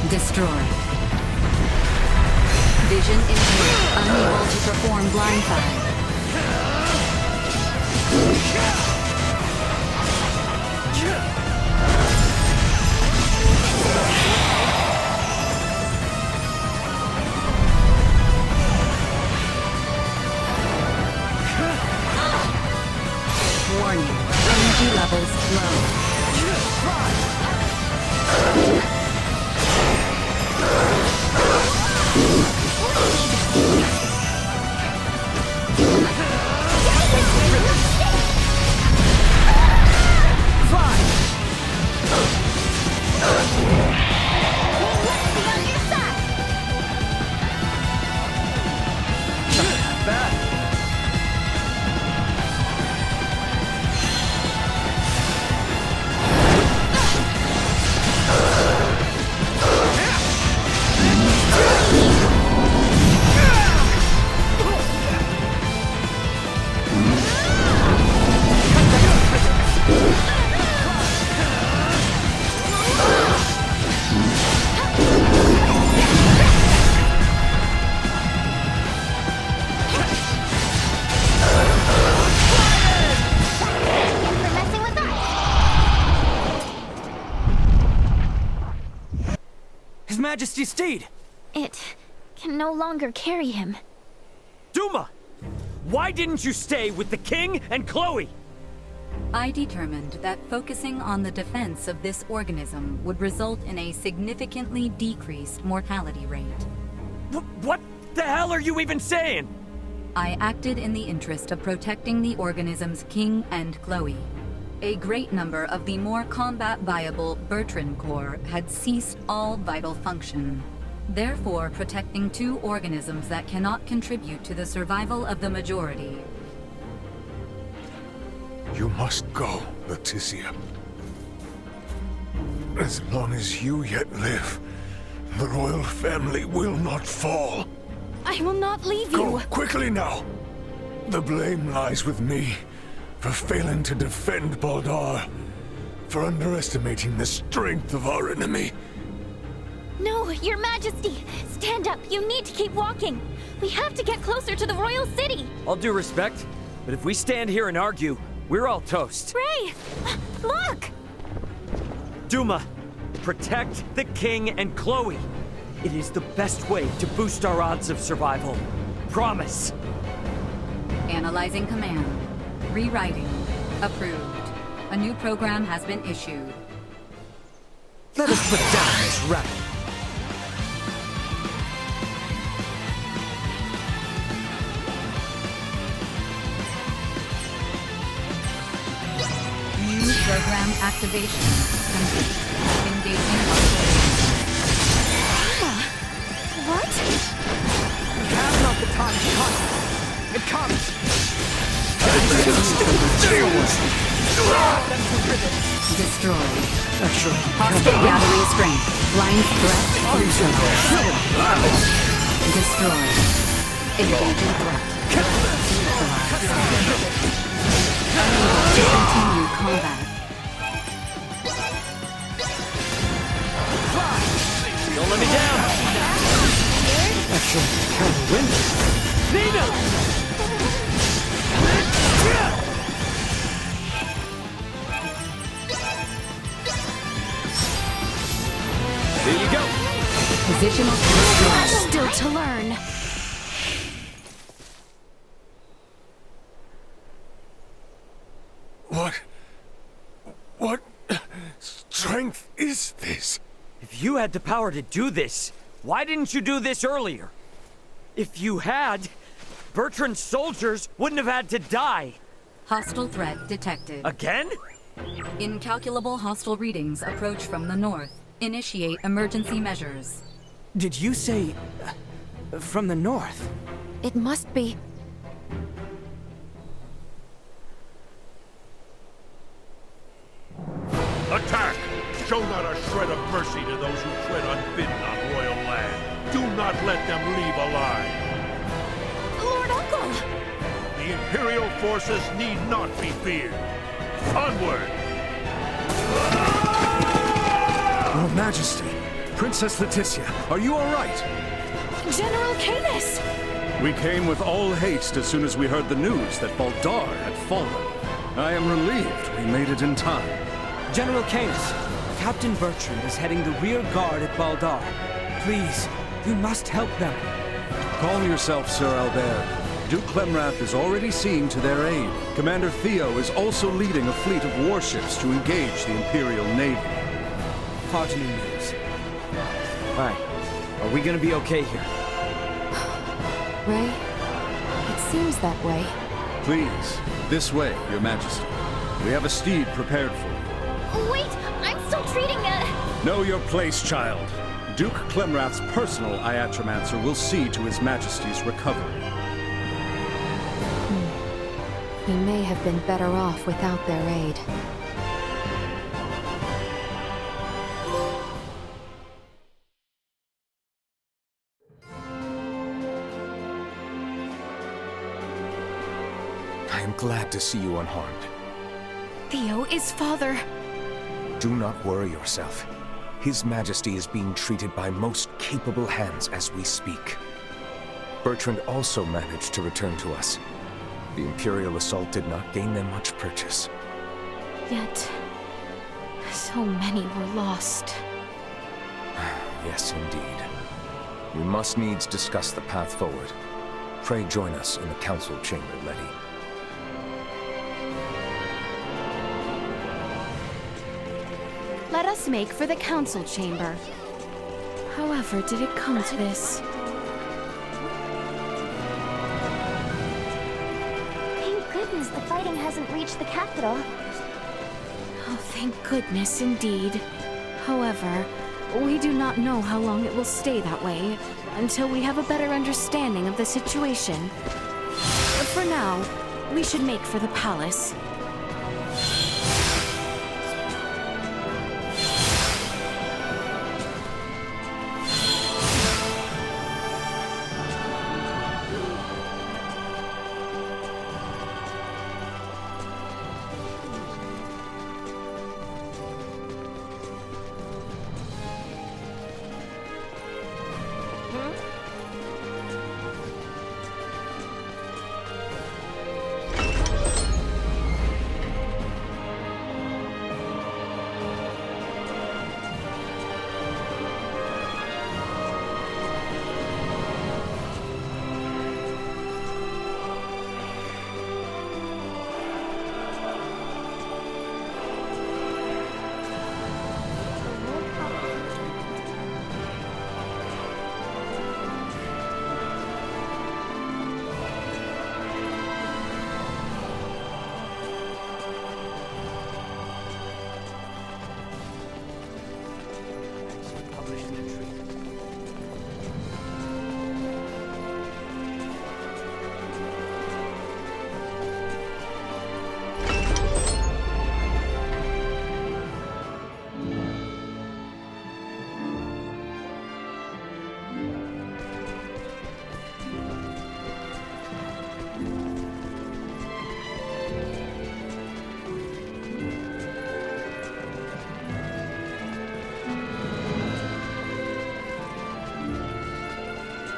Destroyed. Vision impaired, unable to perform blindside. Warning, energy levels low. His Majesty's steed! It can no longer carry him. Duma! Why didn't you stay with the king and Chloe? I determined that focusing on the defense of this organism would result in a significantly decreased mortality rate. What the hell are you even saying? I acted in the interest of protecting the organism's king and Chloe. A great number of the more combat-viable Bertrand Corps had ceased all vital function. Therefore, protecting two organisms that cannot contribute to the survival of the majority. You must go, Laeticia. As long as you yet live, the royal family will not fall. I will not leave you! Go quickly now! The blame lies with me for failing to defend Baldar, for underestimating the strength of our enemy. No, Your Majesty! Stand up! You need to keep walking! We have to get closer to the royal city! All due respect, but if we stand here and argue, we're all toast. Ray! Look! Duma, protect the king and Chloe. It is the best way to boost our odds of survival. Promise. Analyzing command. Rewriting. Approved. A new program has been issued. Let us put down this racket. New program activation complete. Engaging operations. What? We have not the time to hunt. It comes. Destroyed. Hostile gathering strength. Blind threat neutralized. Destroyed. Engaging threat. Continue combat. Don't let me down. Actually, kind of win. Nina! There you go. Positional Still to learn. What strength is this? If you had the power to do this, why didn't you do this earlier? If you had, Bertrand's soldiers wouldn't have had to die. Hostile threat detected. Again? Incalculable hostile readings approach from the north. Initiate emergency measures. Did you say... from the north? It must be. Attack! Show not a shred of mercy to those who tread unbidden on royal land. Do not let them leave alive. Lord Uncle! The Imperial forces need not be feared. Onward! Your Majesty, Princess Laeticia, are you all right? General Canis! We came with all haste as soon as we heard the news that Baldar had fallen. I am relieved we made it in time. General Canis, Captain Bertrand is heading the rear guard at Baldar. Please, you must help them. Calm yourself, Sir Albert. Duke Clemrath is already seeing to their aid. Commander Theo is also leading a fleet of warships to engage the Imperial Navy. Heartening news. Alright, are we gonna be okay here? Ray? It seems that way. Please, this way, Your Majesty. We have a steed prepared for you. Wait, I'm still treating it. Know your place, child. Duke Clemrath's personal Iatromancer will see to His Majesty's recovery. We may have been better off without their aid. I am glad to see you unharmed. Theo is father. Do not worry yourself. His Majesty is being treated by most capable hands as we speak. Bertrand also managed to return to us. The Imperial assault did not gain them much purchase. Yet, so many were lost. Yes, indeed. We must needs discuss the path forward. Pray join us in the council chamber, Letty. Let us make for the council chamber. However, did it come to this? Thank goodness the fighting hasn't reached the capital. Oh, thank goodness indeed. However, we do not know how long it will stay that way until we have a better understanding of the situation. For now, we should make for the palace.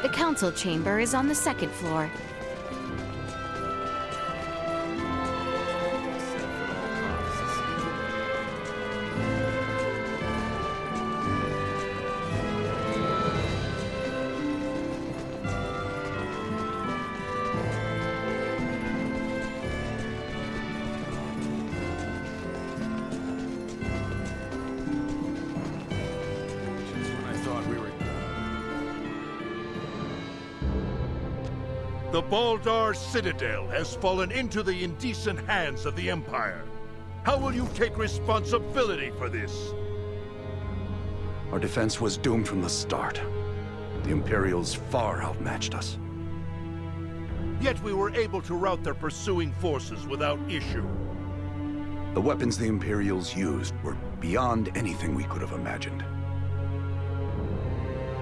The council chamber is on the second floor. The Baldar Citadel has fallen into the indecent hands of the Empire. How will you take responsibility for this? Our defense was doomed from the start. The Imperials far outmatched us. Yet we were able to rout their pursuing forces without issue. The weapons the Imperials used were beyond anything we could have imagined.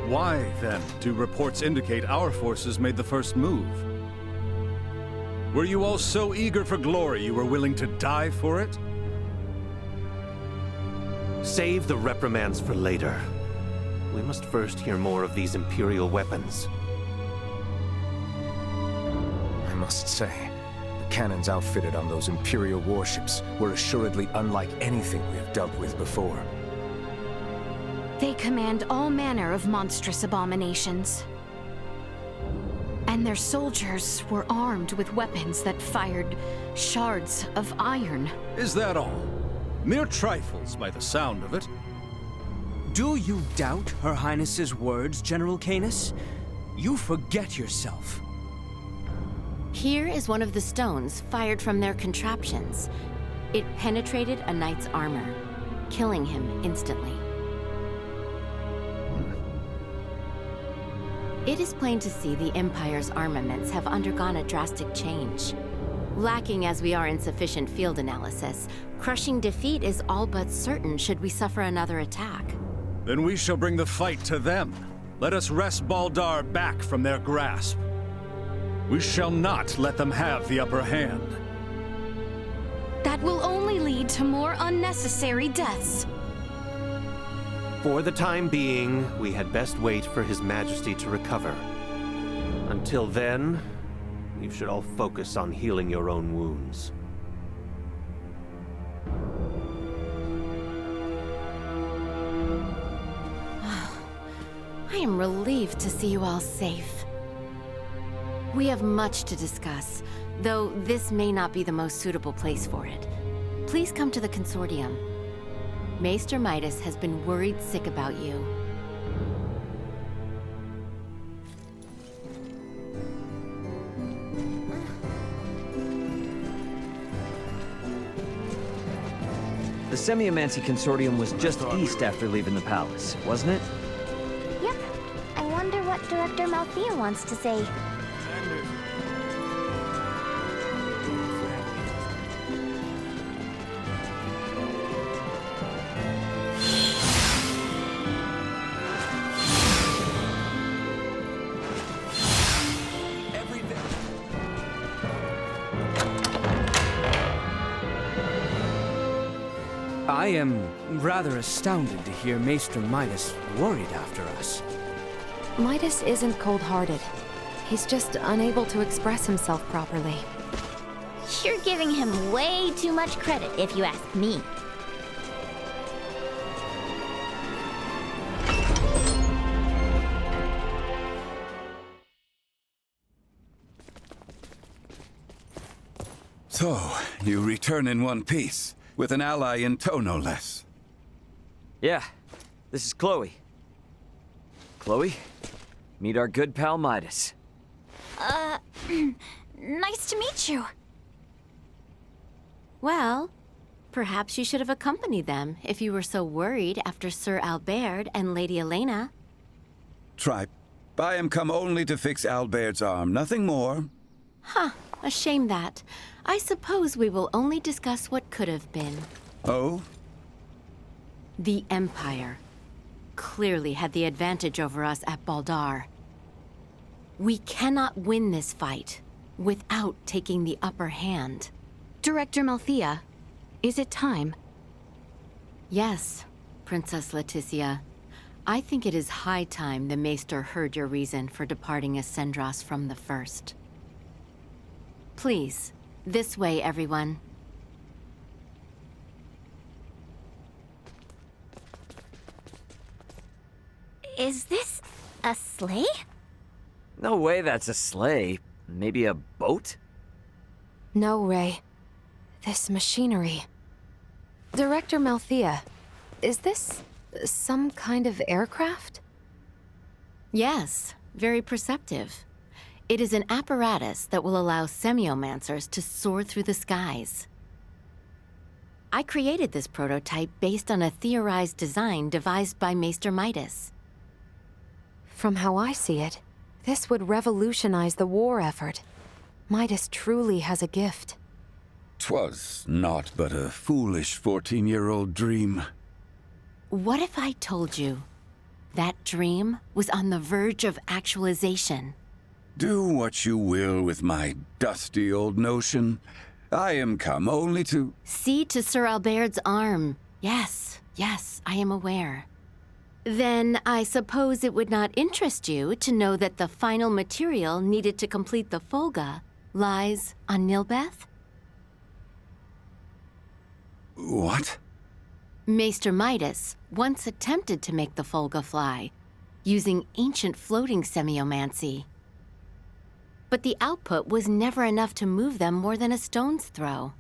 Why, then, do reports indicate our forces made the first move? Were you all so eager for glory you were willing to die for it? Save the reprimands for later. We must first hear more of these Imperial weapons. I must say, the cannons outfitted on those Imperial warships were assuredly unlike anything we have dealt with before. They command all manner of monstrous abominations. And their soldiers were armed with weapons that fired shards of iron. Is that all? Mere trifles by the sound of it. Do you doubt Her Highness's words, General Canis? You forget yourself. Here is one of the stones fired from their contraptions. It penetrated a knight's armor, killing him instantly. It is plain to see the Empire's armaments have undergone a drastic change. Lacking as we are in sufficient field analysis, crushing defeat is all but certain should we suffer another attack. Then we shall bring the fight to them. Let us wrest Baldar back from their grasp. We shall not let them have the upper hand. That will only lead to more unnecessary deaths. For the time being, we had best wait for His Majesty to recover. Until then, you should all focus on healing your own wounds. I am relieved to see you all safe. We have much to discuss, though this may not be the most suitable place for it. Please come to the Consortium. Maester Midas has been worried sick about you. The Semiomancy Consortium was just east after leaving the palace, wasn't it? Yep. I wonder what Director Malthea wants to say. I am rather astounded to hear Maester Midas worried after us. Midas isn't cold-hearted. He's just unable to express himself properly. You're giving him way too much credit, if you ask me. So, you return in one piece, with an ally in tow no less. Yeah, this is Chloe. Chloe, meet our good pal Midas. Nice to meet you. Well, perhaps you should have accompanied them if you were so worried after Sir Albert and Lady Elena. Tripe, I am come only to fix Albert's arm, nothing more. Huh, a shame that. I suppose we will only discuss what could have been. Oh? The Empire clearly had the advantage over us at Baldar. We cannot win this fight without taking the upper hand. Director Malthea, is it time? Yes, Princess Laeticia. I think it is high time the Maester heard your reason for departing Acendros from the first. Please, this way, everyone. Is this a sleigh? No way that's a sleigh. Maybe a boat? No, Ray. This machinery. Director Malthea, is this some kind of aircraft? Yes, very perceptive. It is an apparatus that will allow semiomancers to soar through the skies. I created this prototype based on a theorized design devised by Maester Midas. From how I see it, this would revolutionize the war effort. Midas truly has a gift. 'Twas naught but a foolish 14-year-old dream. What if I told you that dream was on the verge of actualization? Do what you will with my dusty old notion. I am come only to... See to Sir Albert's arm. Yes, I am aware. Then I suppose it would not interest you to know that the final material needed to complete the Folga lies on Nilbeth? What? Maester Midas once attempted to make the Folga fly, using ancient floating semiomancy. But the output was never enough to move them more than a stone's throw.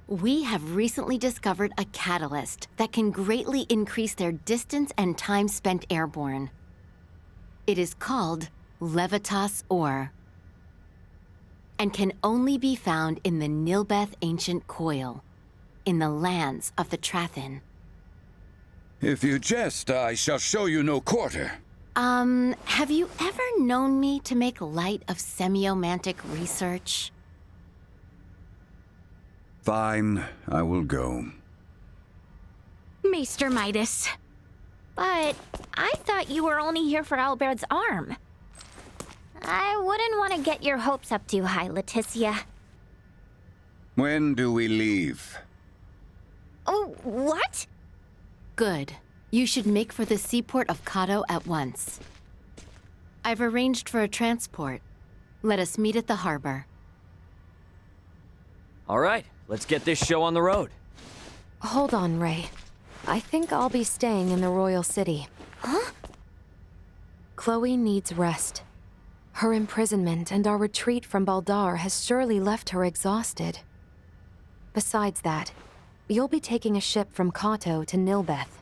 We have recently discovered a catalyst that can greatly increase their distance and time spent airborne. It is called Levitas ore, and can only be found in the Nilbeth Ancient Coil, in the lands of the Trathin. If you jest, I shall show you no quarter. Have you ever known me to make light of semiomantic research? Fine, I will go. Maester Midas. But I thought you were only here for Albert's arm. I wouldn't want to get your hopes up too high, Laeticia. When do we leave? Oh, what? Good. You should make for the seaport of Kato at once. I've arranged for a transport. Let us meet at the harbor. All right, let's get this show on the road. Hold on, Ray. I think I'll be staying in the Royal City. Huh? Chloe needs rest. Her imprisonment and our retreat from Baldar has surely left her exhausted. Besides that, you'll be taking a ship from Kato to Nilbeth.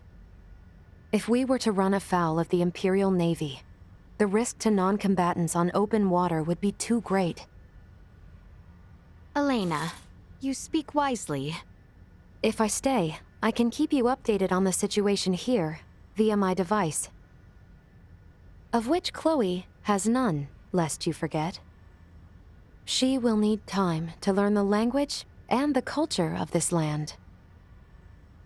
If we were to run afoul of the Imperial Navy, the risk to non-combatants on open water would be too great. Elena, you speak wisely. If I stay, I can keep you updated on the situation here, via my device. Of which Chloe has none, lest you forget. She will need time to learn the language and the culture of this land.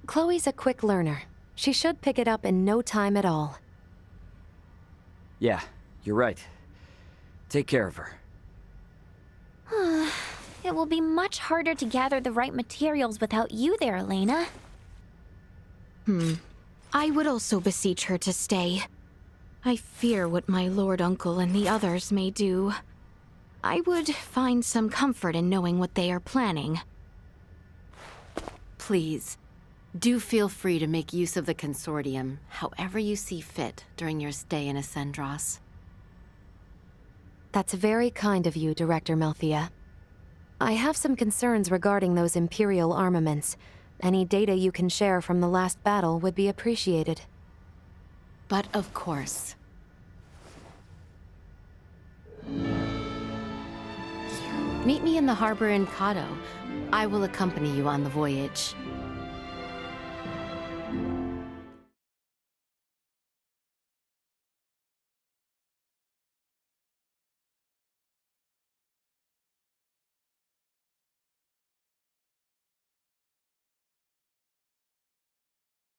Chloe's a quick learner. She should pick it up in no time at all. Yeah, you're right. Take care of her. It will be much harder to gather the right materials without you there, Elena. I would also beseech her to stay. I fear what my lord uncle and the others may do. I would find some comfort in knowing what they are planning. Please, do feel free to make use of the Consortium however you see fit during your stay in Acendros. That's very kind of you, Director Melthia. I have some concerns regarding those Imperial armaments. Any data you can share from the last battle would be appreciated. But of course. Meet me in the harbor in Kato. I will accompany you on the voyage.